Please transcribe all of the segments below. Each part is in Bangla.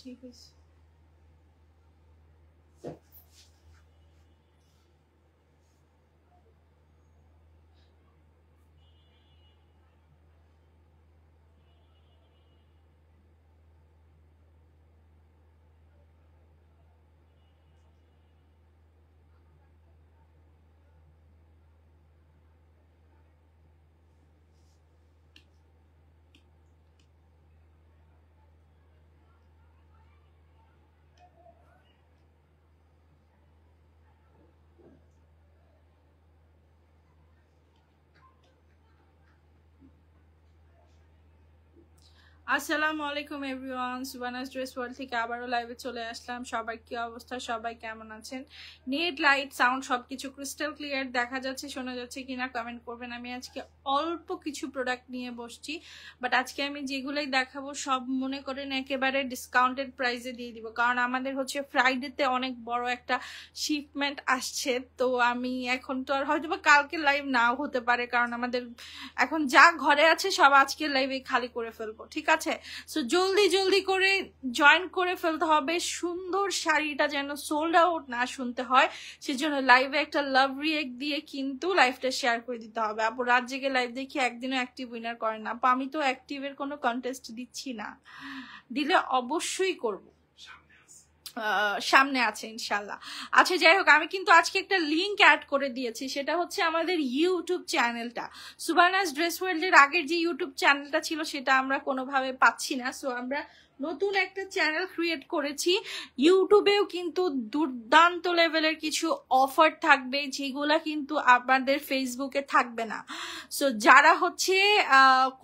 কি হয়েছে? আসসালামু আলাইকুম এভরিওয়ান, সুবানাস ড্রেস ওয়ার্ল্ড থেকে আবারও লাইভে চলে আসলাম। সবাই কি অবস্থা, সবাই কেমন আছেন? নেট, লাইট, সাউন্ড সবকিছু ক্রিস্টাল ক্লিয়ার দেখা যাচ্ছে, শোনা যাচ্ছে কিনা কমেন্ট করবেন। আমি আজকে অল্প কিছু প্রোডাক্ট নিয়ে বসছি, বাট আজকে আমি যেগুলোই দেখাবো সব মনে করেন একেবারে ডিসকাউন্টেড প্রাইসে দিয়ে দিব, কারণ আমাদের হচ্ছে ফ্রাইডেতে অনেক বড় একটা শিপমেন্ট আসছে। তো আমি এখন তো আর হয়তো বা কালকে লাইভ নাও হতে পারে, কারণ আমাদের এখন যা ঘরে আছে সব আজকের লাইভে খালি করে ফেলবো, ঠিক আছে? সো জলদি জলদি করে জয়েন করে ফেলতে হবে। সুন্দর শাড়িটা যেন সোল্ড আউট না শুনতে হয়, সেজন্য লাইভে একটা লাভ রিয়েক্ট দিয়ে কিন্তু লাইভটা শেয়ার করে দিতে হবে। আপু রাত জেগে লাইভ দেখি একদিনও অ্যাক্টিভ উইনার করেন না। আপু আমি তো অ্যাক্টিভের কোনো কন্টেস্ট দিচ্ছি না, দিলে অবশ্যই করব, সামনে আছে ইনশাল্লাহ। আচ্ছা যাই হোক, আমি কিন্তু আজকে একটা লিঙ্ক অ্যাড করে দিয়েছি, সেটা হচ্ছে আমাদের ইউটিউব চ্যানেলটা। সুবানাস ড্রেস ওয়ার্ল্ডের আগের যে ইউটিউব চ্যানেলটা ছিল সেটা আমরা কোনোভাবে পাচ্ছি না, সো আমরা নতুন একটা চ্যানেল ক্রিয়েট করেছি। ইউটিউবেও কিন্তু দুর্দান্ত লেভেলের কিছু অফার থাকবে, যেগুলা কিন্তু আপনাদের ফেসবুকে থাকবে না। সো যারা হচ্ছে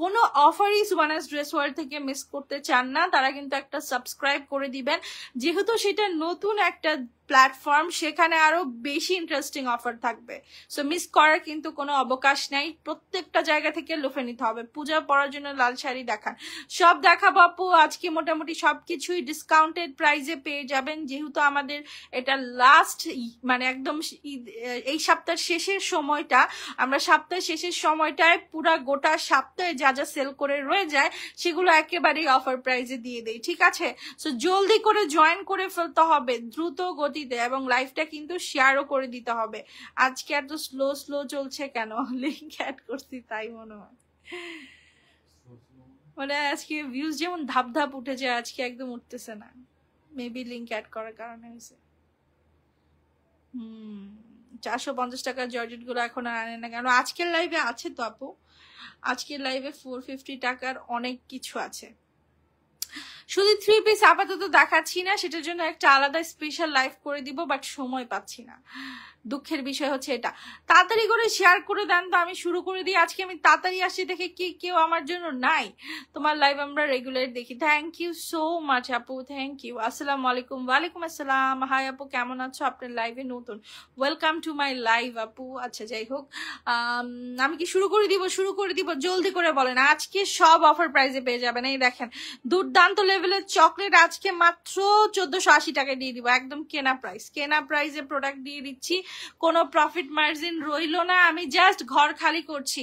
কোনো অফারই সুবানাস ড্রেস ওয়ার্ল্ড থেকে মিস করতে চান না, তারা কিন্তু একটা সাবস্ক্রাইব করে দিবেন, যেহেতু সেটা নতুন একটা প্ল্যাটফর্ম, সেখানে আরো বেশি ইন্টারেস্টিং অফার থাকবে। সো মিস করার কিন্তু কোনো অবকাশ নাই, প্রত্যেকটা জায়গা থেকে লুফে নিতে হবে। পূজা পরার জন্য লাল শাড়ি দেখান, সব দেখাবো আপু। আজকে মোটামুটি সবকিছুই ডিসকাউন্টেড প্রাইসে পেয়ে যাবেন, যেহেতু আমাদের এটা লাস্ট মানে একদম এই সপ্তাহের শেষের সময়টা, আমরা সপ্তাহের শেষের সময়টায় পুরা গোটা সপ্তাহে যা যা সেল করে রয়ে যায় সেগুলো একেবারেই অফার প্রাইসে দিয়ে দেই, ঠিক আছে? সো জলদি করে জয়েন করে ফেলতে হবে দ্রুত গতিতে, এবং লাইভটা কিন্তু শেয়ারও করে দিতে হবে। আজকে এত স্লো স্লো চলছে কেন? লিংক অ্যাড করছি তাই মনে হয়, মানে আজকে ভিউজ যেমন ধাপ ধাপ উঠে যায়, আজকে একদম উঠতেছে না। মেবি লিংক অ্যাড করার কারণে হয়েছে। 450 টাকার জর্জেট গুলো এখন আর আনে না কেন? আজকের লাইভে আছে তো আপু, আজকের লাইভে 450 টাকার অনেক কিছু আছে। শুধু 3 পিস আপাতত দেখাচ্ছি না, সেটার জন্য একটা আলাদা স্পেশাল লাইভ করে দিব, বাট সময় পাচ্ছি না। দুঃখের বিষয় হচ্ছে এটা। তাড়াতাড়ি করে শেয়ার করে দেন তো, আমি শুরু করে দিই। আজকে আমি তাড়াতাড়ি আসছি দেখে কি কেউ আমার জন্য নাই? তোমার লাইভ আমরা রেগুলার দেখি। থ্যাংক ইউ সো মাচ আপু, থ্যাংক ইউ। আসসালামু আলাইকুম। ওয়ালাইকুম আসসালাম। হাই আপু, কেমন আছো? আপনার লাইভে নতুন, ওয়েলকাম টু মাই লাইভ আপু। আচ্ছা যাই হোক, আমি কি শুরু করে দিব? শুরু করে দিব, জলদি করে বলেন। আজকে সব অফার প্রাইসে পেয়ে যাবেন। এই দেখেন দুর্দান্ত লেভেলের চকলেট আজকে মাত্র 1480 টাকায় দিয়ে দিব, একদম কেনা প্রাইস। কেনা প্রাইসে প্রোডাক্ট দিয়ে দিচ্ছি, কোনো প্রফিট মার্জিন রইল না। আমি জাস্ট ঘর খালি করছি,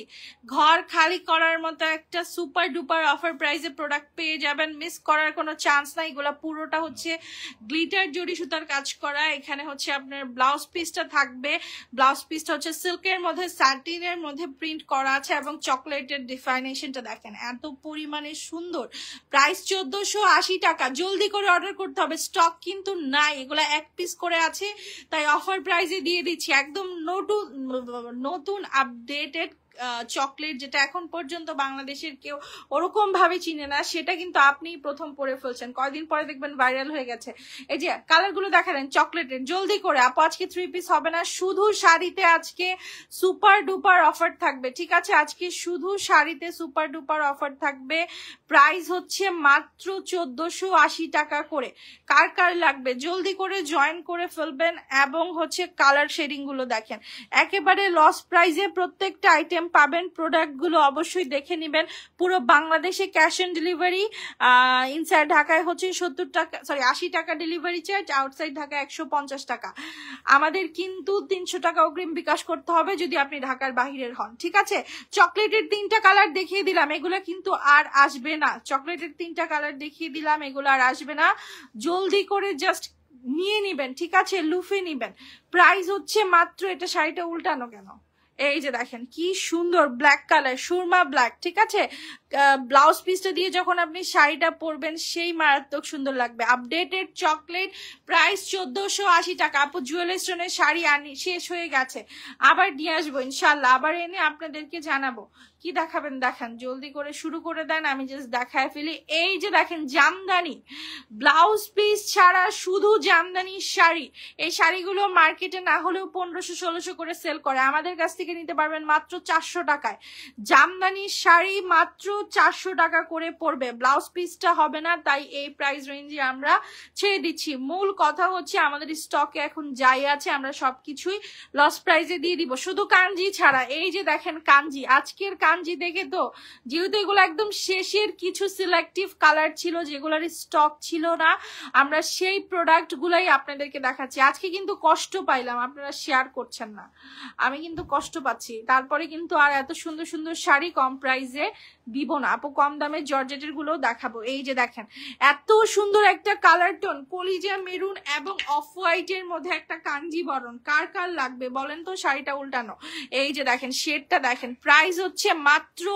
ঘর খালি করার মতো একটা সুপার ডুপার অফার প্রাইসে প্রোডাক্ট পেয়ে যাবেন, মিস করার কোনো চান্স নাই। এগুলা পুরোটা হচ্ছে গ্লিটার জড়ি সুতার কাজ করা। এখানে হচ্ছে আপনার ব্লাউজ পিসটা থাকবে, ব্লাউজ পিসটা হচ্ছে সিল্কের মধ্যে স্যাটিনের মধ্যে প্রিন্ট করা আছে, এবং চকলেটের ডিফাইনেশনটা দেখেন এত পরিমাণে সুন্দর। প্রাইস 1480 টাকা। জলদি করে অর্ডার করতে হবে, স্টক কিন্তু নাই, এগুলা এক পিস করে আছে, তাই অফার প্রাইসে দিয়ে দিচ্ছি। একদম নতুন আপডেটেড চকলেট, যেটা এখন পর্যন্ত বাংলাদেশের কেউ ওরকম ভাবে চিনে না, সেটা কিন্তু আপনি প্রথম পরে ফেলছেন, কয়দিন পরে দেখবেন ভাইরাল হয়ে গেছে। এই যে কালার গুলো দেখালেন চকলেটের, জলদি করে আপু। আজকে 3 পিস হবে না, শুধু শাড়িতে আজকে সুপার ডুপার অফার থাকবে, ঠিক আছে? আজকে শুধু শাড়িতে সুপার ডুপার অফার থাকবে। প্রাইস হচ্ছে মাত্র 1480 টাকা করে। কার কার লাগবে জলদি করে জয়েন করে ফেলবেন, এবং হচ্ছে কালার শেডিং গুলো দেখেন একেবারে লস প্রাইসে প্রত্যেকটা আইটেম পাবেন। প্রোডাক্টগুলো অবশ্যই দেখে নেবেন। পুরো বাংলাদেশে ক্যাশ অন ডেলিভারি, ইনসাইড ঢাকায় হচ্ছে 70 টাকা, সরি 80 টাকা ডেলিভারি চার্জ, আউটসাইড ঢাকা 150 টাকা। আমাদের কিন্তু 300 টাকা অগ্রিম বিকাশ করতে হবে যদি আপনি ঢাকার বাহিরের হন, ঠিক আছে? চকলেটের 3টা কালার দেখিয়ে দিলাম, এগুলো কিন্তু আর আসবে না। চকলেটের 3টা কালার দেখিয়ে দিলাম, এগুলো আর আসবে না। জলদি করে জাস্ট নিয়ে নিবেন, ঠিক আছে? লুফে নিবেন। প্রাইস হচ্ছে মাত্র, এটা শাড়িটা উল্টানো কেন, এই যে দেখেন কি সুন্দর ব্ল্যাক কালার, সুরমা ব্ল্যাক, ঠিক আছে? ব্লাউজ পিসটা দিয়ে যখন আপনি শাড়িটা পরবেন সেই মারাত্মক সুন্দর লাগবে। আপডেটেড চকলেট, প্রাইস 1480 টাকা। আপু জুয়েল স্টোনের শাড়ি আনি শেষ হয়ে গেছে, আবার নিয়ে আসবো ইনশাল্লাহ, আবার এনে আপনাদেরকে জানাবো। কি দেখাবেন দেখান, জলদি করে শুরু করে দেন, আমি জাস্ট দেখায় ফেলি। এই যে দেখেন জামদানি ব্লাউজ পিস ছাড়া শুধু জামদানি শাড়ি। এই শাড়িগুলো মার্কেটে না হলেও 1500-1600 করে সেল করে, আমাদের কাছ থেকে নিতে পারবেন মাত্র 400 টাকায়। জামদানি শাড়ি মাত্র 400 টাকা করে পড়বে, ব্লাউজ পিসটা হবে না, তাই এই প্রাইস রেঞ্জে আমরা ছেড়ে দিচ্ছি। মূল কথা হচ্ছে আমাদের স্টকে এখন যাই আছে আমরা সবকিছুই লস প্রাইসে দিয়ে দিব, শুধু কাঞ্জি ছাড়া। এই যে দেখেন কাঞ্জি, আজকের কাঞ্জি দেখে তো, যেহেতু এগুলো একদম শেষের কিছু সিলেক্টিভ কালার ছিল যেগুলোর স্টক ছিল না, আমরা সেই প্রোডাক্ট গুলাই আপনাদেরকে দেখাচ্ছি। আজকে কিন্তু কষ্ট পাইলাম, আপনারা শেয়ার করছেন না, আমি কিন্তু কষ্ট পাচ্ছি। তারপরে কিন্তু আর এত সুন্দর সুন্দর শাড়ি কম প্রাইসে দিব না আপু, কম দামে জর্জেটের গুলো দেখাবো। এই যে দেখেন এত সুন্দর একটা কালার টোন, কলিজা মেরুন এবং অফ হোয়াইটের মধ্যে একটা কাঞ্জি বরণ, কার কার লাগবে বলেন তো? শাড়িটা উল্টানো, এই যে দেখেন শেডটা দেখেন, প্রাইস হচ্ছে মাত্র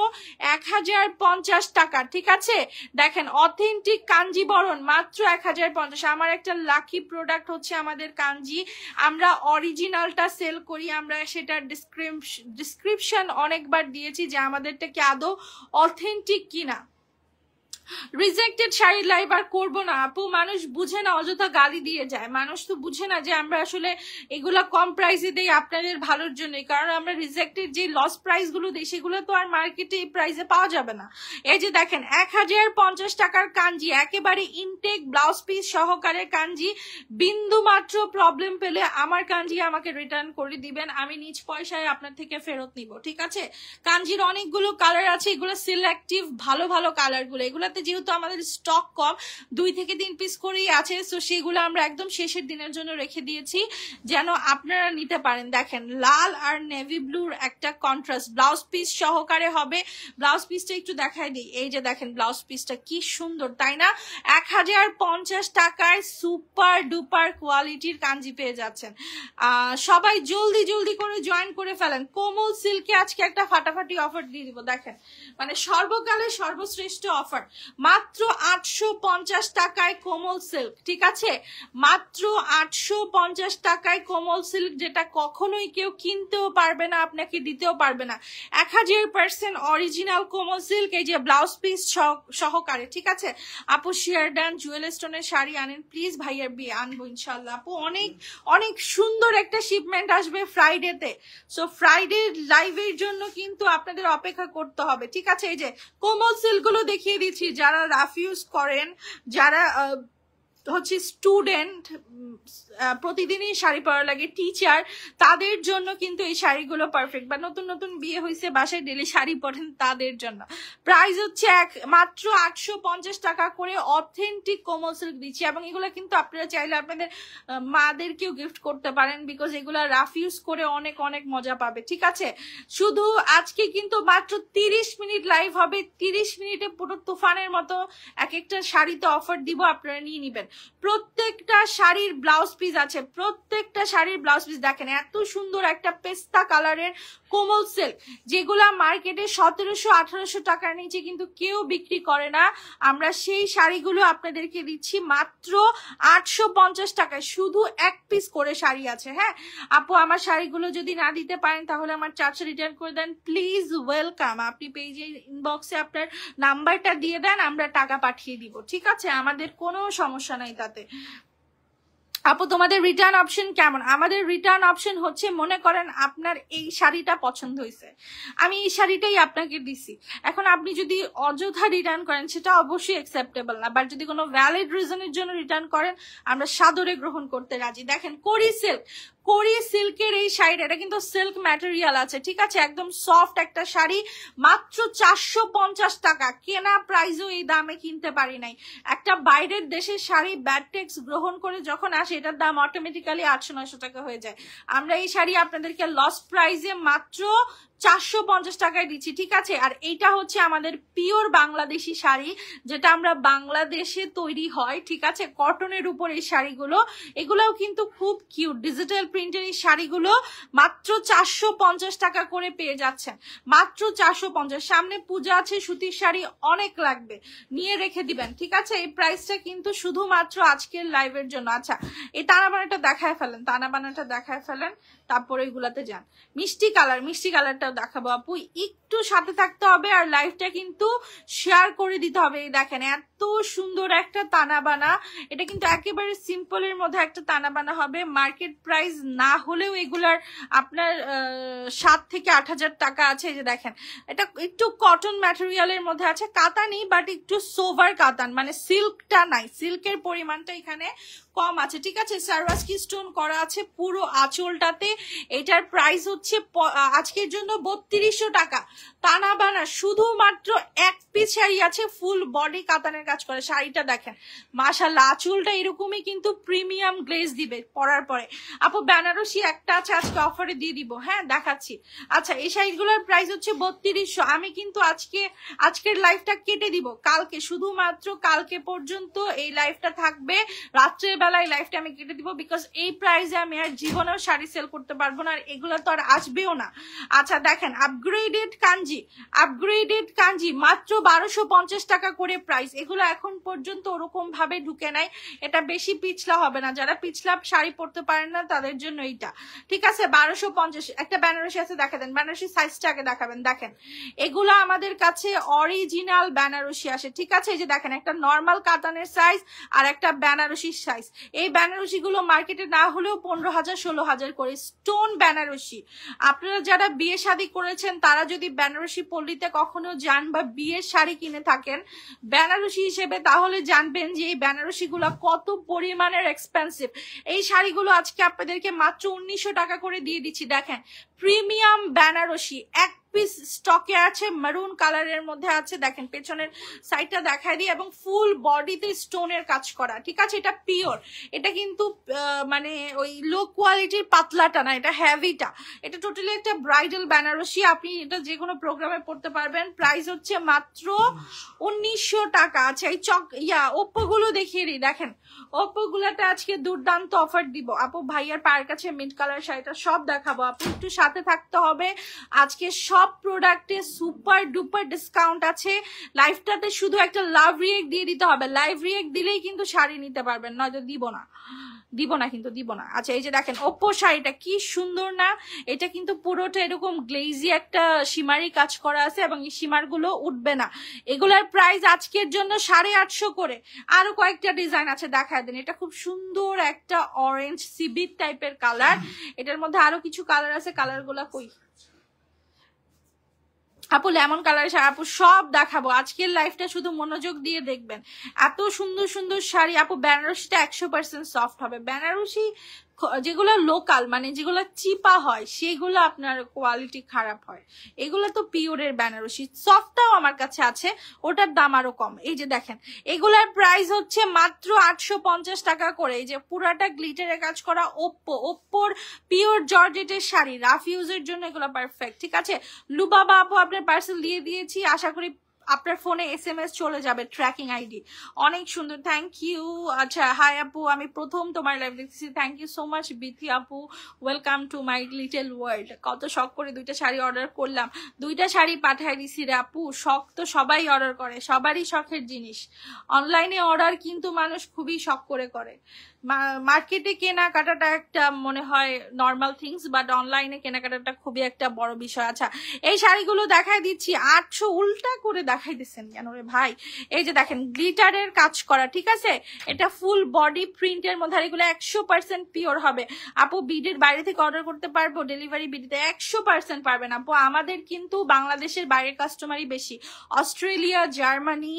1050 টাকা, ঠিক আছে? দেখেন অথেন্টিক কাঞ্জি বরণ মাত্র 1050। আমার একটা লাকি প্রোডাক্ট হচ্ছে আমাদের কাঞ্জি, আমরা অরিজিনালটা সেল করি, আমরা সেটার ডিসক্রিপশন অনেকবার দিয়েছি যে আমাদেরটা কি আদৌ অথেন্টিক কিনা। রিজেক্টেড শাড়ির লাইভ আর করবো না আপু, মানুষ বুঝে না, অযথা গালি দিয়ে যায়। মানুষ তো বুঝে না যে আমরা আসলে এগুলা কম প্রাইসে দেই আপনাদের ভালোর জন্যই, কারণ আমরা রিজেক্টেড যে লস প্রাইস গুলো দিই সেগুলো তো আর মার্কেটে এই প্রাইসে পাওয়া যাবে না। এই যে দেখেন 1050 টাকার কাঞ্জি, একেবারে ইনটেক ব্লাউজ পিস সহকারে কাঞ্জি। বিন্দু মাত্র প্রবলেম পেলে আমার কাঞ্জি আমাকে রিটার্ন করে দিবেন, আমি নিজ পয়সায় আপনার থেকে ফেরত নিব, ঠিক আছে? কাঞ্জির অনেকগুলো কালার আছে, এগুলো সিলেক্টিভ ভালো ভালো কালার গুলো, এগুলাতে যেহেতু আমাদের স্টক কম, 2 থেকে 3 পিস করেই আছে, তো সেগুলো আমরা একদম শেষের দিনের জন্য রেখে দিয়েছি যেন আপনারা নিতে পারেন। দেখেন লাল আর নেভি ব্লুর একটা কন্ট্রাস্ট ব্লাউজ পিস সহকারে হবে। ব্লাউজ পিসটা একটু দেখাই দিই, এই যে দেখেন ব্লাউজ পিসটা কি সুন্দর, তাই না? 1050 টাকায় সুপার ডুপার কোয়ালিটির কাঞ্জি পেয়ে যাচ্ছেন। সবাই জলদি জলদি করে জয়েন করে ফেলেন। কোমল সিল্কে আজকে একটা ফাটাফাটি অফার দিয়ে দিব, দেখেন মানে সর্বকালের সর্বশ্রেষ্ঠ অফার, মাত্র 850 টাকায় কোমল সিল্ক, ঠিক আছে? মাত্র 850 টাকায় কোমল সিল্ক, যেটা কখনোই কেউ কিনতেও পারবে না, আপনাকে দিতেও পারবে না। 1000% অরিজিনাল কোমল সিল্ক, এই যে ব্লাউজ পিস সহকারে, ঠিক আছে? আপু শেয়ার ডান, জুয়েল স্টোনের শাড়ি আনেন প্লিজ, ভাইয়ার বিয়ে আনবো ইনশাল্লাহ। আপু অনেক অনেক সুন্দর একটা শিপমেন্ট আসবে ফ্রাইডেতে, সো ফ্রাইডে লাইভের জন্য কিন্তু আপনাদের অপেক্ষা করতে হবে, ঠিক আছে? এই যে কোমল সিল্ক গুলো দেখিয়ে দিচ্ছি, যারা রাফ ইউজ করেন, যারা হচ্ছে স্টুডেন্ট, প্রতিদিনই শাড়ি পরা লাগে, টিচার, তাদের জন্য কিন্তু এই শাড়িগুলো পারফেক্ট, বা নতুন নতুন বিয়ে হয়েছে বাসায় ডেলি শাড়ি পরেন তাদের জন্য। প্রাইস হচ্ছে মাত্র 850 টাকা করে অথেন্টিক কোমল সিল্ক দিচ্ছি, এবং এগুলো কিন্তু আপনারা চাইলে আপনাদের মাদেরকেও গিফট করতে পারেন, বিকজ এগুলো রাফ ইউজ করে অনেক অনেক মজা পাবে, ঠিক আছে? শুধু আজকে কিন্তু মাত্র 30 মিনিট লাইভ হবে, 30 মিনিটে পুরো তুফানের মতো এক একটা শাড়িতে অফার দিব, আপনারা নিয়ে নিবেন। প্রত্যেকটা শাড়ির ব্লাউজ পিস আছে, প্রত্যেকটা শাড়ির ব্লাউজ পিস দেখেন এত সুন্দর একটা পেস্তা কালারের কোমল সিল্ক, যেগুলা মার্কেটে 1700-1800 টাকার নিচে কিন্তু কেউ বিক্রি করে না, আমরা সেই শাড়িগুলো আপনাদেরকে দিচ্ছি মাত্র 850 টাকায়। শুধু এক পিস করে শাড়ি আছে। হ্যাঁ আপু, আমার শাড়িগুলো যদি না দিতে পারেন তাহলে আমার চার্জটা রিটার্ন করে দেন প্লিজ, ওয়েলকাম। আপনি পেজে ইনবক্সে আপনার নাম্বারটা দিয়ে দেন, আমরা টাকা পাঠিয়ে দিব, ঠিক আছে? আমাদের কোনো সমস্যা নাই তাতে। আপু তোমাদের রিটার্ন অপশন কেমন? আমাদের রিটার্ন অপশন হচ্ছে, মনে করেন আপনার এই শাড়িটা পছন্দ হয়েছে, আমি এই শাড়িটাই আপনাকে দিছি, এখন আপনি যদি অযথা রিটার্ন করেন সেটা অবশ্যই অ্যাকসেপ্টেবল না, বাট যদি কোনো ভ্যালিড রিজনের জন্য রিটার্ন করেন আমরা সাদরে গ্রহণ করতে রাজি। দেখেন করি সিল্ক, কোরি সিল্কের এই শাড়িটা, এটা কিন্তু সিল্ক ম্যাটেরিয়াল আছে, ঠিক আছে, একদম সফট একটা শাড়ি, মাত্র 450 টাকা। কেনা প্রাইসও এই দামে কিনতে পারি নাই। একটা বাইরের দেশের শাড়ি ব্যাড ট্যাক্স গ্রহণ করে যখন আসে, এটার দাম অটোমেটিক্যালি 800-900 টাকা হয়ে যায়। আমরা এই শাড়ি আপনাদেরকে লস প্রাইসে মাত্র 450 টাকায় দিচ্ছি, ঠিক আছে। আর এইটা হচ্ছে আমাদের পিওর বাংলাদেশি শাড়ি, যেটা আমরা বাংলাদেশে তৈরি হয়, ঠিক আছে, কটনের উপর এই শাড়িগুলো। এগুলোও কিন্তু খুব কিউট ডিজিটাল প্রিন্টের এই শাড়িগুলো মাত্র 450 টাকা করে পেয়ে যাচ্ছেন, মাত্র 450। সামনে পূজা আছে, সুতির শাড়ি অনেক লাগবে, নিয়ে রেখে দিবেন, ঠিক আছে। এই প্রাইসটা কিন্তু শুধুমাত্র আজকের লাইভের জন্য। আচ্ছা, এই তানাবানাটা দেখায় ফেলেন, তানাবানাটা দেখায় ফেলেন, তারপরে এগুলাতে যান। মিষ্টি কালার, মিষ্টি কালারটাও দেখাবো আপু, একটু সাথে থাকতে হবে আর লাইভটা কিন্তু শেয়ার করে দিতে হবে। এই দেখেন এত সুন্দর একটা তানাবানা, এটা কিন্তু একেবারে সিম্পলের মধ্যে একটা তানাবানা হবে। মার্কেট প্রাইস না হলেও এগুলার আপনার 7 থেকে 8,000 টাকা আছে। এই যে দেখেন, এটা একটু কটন ম্যাটেরিয়ালের মধ্যে আছে, কাতানি বাট একটু সোভার কাতান, মানে সিল্কটা নাই, সিল্কের পরিমাণটা এখানে কম আছে, ঠিক আছে। সারওয়াস্কি স্টোন করা আছে পুরো আঁচলটাতে। এটার প্রাইস হচ্ছে আজকের জন্য 3200 টাকা। তানাবানা শুধুমাত্র এক পিস শাড়ি আছে, ফুল বডি কাতানের কাজ করে। শাড়িটা দেখেন মাশাআল্লাহ, আঁচলটা এরকমই কিন্তু প্রিমিয়াম গ্লেজ দিবে পরার পরে। আপু বেনারসি একটা আছে, আজকে অফারে দিয়ে দিব, হ্যাঁ দেখাচ্ছি। আচ্ছা, এই শাড়িগুলোর প্রাইস হচ্ছে 3200। আমি কিন্তু আজকের লাইভটা কেটে দিব কালকে, শুধুমাত্র কালকে পর্যন্ত এই লাইভটা থাকবে। রাত্রের বেলায় লাইভটা আমি কেটে দিব, বিকজ এই প্রাইসে আমি আর জীবনেও শাড়ি সেল করতে পারবো না, আর এগুলো তো আর আসবেও না। আচ্ছা দেখেন, আপগ্রেডেড কাঞ্জি মাত্র 1250 টাকা করে প্রাইস। এগুলো এখন পর্যন্ত ওরকম ভাবে ঢুকে নাই, এটা বেশি পিছলা হবে না, যারা পিছলা শাড়ি পরতে পারেন না তাদের জন্য এইটা, ঠিক আছে। 1250। একটা বেনারসি আছে, দেখা দেন বেনারসি সাইজটা আগে দেখাবেন। দেখেন এগুলো আমাদের কাছে অরিজিনাল বেনারসি আসে, ঠিক আছে। এই যে দেখেন, একটা নর্মাল কাতানের সাইজ আর একটা বেনারসির সাইজ। এই বেনারসি গুলো মার্কেটে না হলেও 15,000 16,000 করে। স্টোন বেনারসি, আপনারা যারা বিয়ে শাদী করেছেন তারা যদি বেনারসি পল্লীতে কখনো যান বা বিয়ের শাড়ি কিনে থাকেন বেনারসি হিসেবে, তাহলে জানবেন যে এই বেনারসি গুলো কত পরিমাণের এক্সপেন্সিভ। এই শাড়িগুলো আজকে আপনাদেরকে মাত্র 1900 টাকা করে দিয়ে দিচ্ছি। দেখেন প্রিমিয়াম বেনারসি এক পিস স্টকে আছে, মেরুন কালারের মধ্যে আছে। দেখেন পেছনের সাইডটা দেখাই দিই, এবং ফুল বডিতে স্টোনের কাজ করা, ঠিক আছে। এটা পিওর, এটা কিন্তু মানে ওই লো কোয়ালিটির পাতলাটা না, এটা হেভিটা। এটা টোটালি একটা ব্রাইডাল বেনারসি, আপনি এটা যে কোনো প্রোগ্রামে পড়তে পারবেন। প্রাইস হচ্ছে মাত্র 1900 টাকা। আচ্ছা, এই ওপ্পো গুলো দেখিয়ে দিই। দেখেন ওপ্পো গুলাটা আজকে দুর্দান্ত অফার দিব আপু। ভাইয়ার পায়ের কাছে মিন্ট কালার শাড়িটা সব দেখাবো, আপনি একটু সাথে থাকতে হবে। আজকে সব প্রোডাক্টে সুপার ডুপার ডিসকাউন্ট আছে। লাইভটাতে শুধু একটা লাভ রিয়েক্ট দিয়ে দিতে হবে, লাইভ রিয়েক্ট দিলেই কিন্তু শাড়ি নিতে পারবেন, নয়তো দিব না কিন্তু দিব না। আচ্ছা, এই যে দেখেন ওপ্পো শাড়িটা কি সুন্দর না, এটা কিন্তু পুরোটা এরকম গ্লেজি একটা সীমারি কাজ করা আছে, এবং এই সীমার গুলো উঠবে না। এগুলার প্রাইস আজকের জন্য 850 করে। আরো কয়েকটা ডিজাইন আছে, দেখায় দেন। এটা খুব সুন্দর একটা অরেঞ্জ সিবিট টাইপের কালার, এটার মধ্যে আরো কিছু কালার আছে, কালার গুলা কই আপু? লেমন কালার শাড়ি আপু সব দেখাবো। আজকের লাইফটা শুধু মনোযোগ দিয়ে দেখবেন, এত সুন্দর সুন্দর শাড়ি আপু। বেনারসিটা 100% সফট হবে। বেনারসি যেগুলো লোকাল, মানে যেগুলো চিপা হয়, সেগুলো আপনার কোয়ালিটি খারাপ হয়। এগুলো তো পিওরের বেনারসি, সফটটাও আমার কাছে আছে, ওটার দাম আরো কম। এই যে দেখেন, এগুলার প্রাইস হচ্ছে মাত্র 850 টাকা করে। এই যে পুরাটা গ্লিটারের কাজ করা ওপ্পোর পিওর জর্জেটের শাড়ি, রাফ ইউজের জন্য এগুলো পারফেক্ট, ঠিক আছে। লুবাবা আপু আপনার পার্সেল দিয়ে দিয়েছি, আশা করি আপনার ফোনে SMS চলে যাবে, ট্র্যাকিং আইডি। অনেক সুন্দর, থ্যাংক ইউ। আচ্ছা, হাই আপু, আমি প্রথম তোমার লাইভ দেখতেছি, thank you so much Bithi আপু, welcome to my little world. কত শখ করে 2টা শাড়ি অর্ডার করলাম, 2টা শাড়ি পাঠাই দিছি রে আপু। শখ তো সবাই অর্ডার করে, সবারই শখের জিনিস। অনলাইনে অর্ডার কিন্তু মানুষ খুবই শখ করে করে। মার্কেটে কেনাকাটাটা একটা মনে হয় নর্মাল থিংস, বাট অনলাইনে কেনাকাটাটা খুবই একটা বড় বিষয়। আচ্ছা, এই শাড়িগুলো দেখাই দিচ্ছি 800, উল্টা করে দেখা দেখাইতেছেন কেন রে ভাই? এই যে দেখেন গ্লিটারের কাজ করা, ঠিক আছে, এটা ফুল বডি প্রিন্টের মধ্যে, আর এগুলো 100% পিওর হবে। আপু বিডির বাইরে থেকে অর্ডার করতে পারবো? ডেলিভারি বিডিতে 100% পারবেন আপু। আমাদের কিন্তু বাংলাদেশের বাইরের কাস্টমারই বেশি, অস্ট্রেলিয়া, জার্মানি,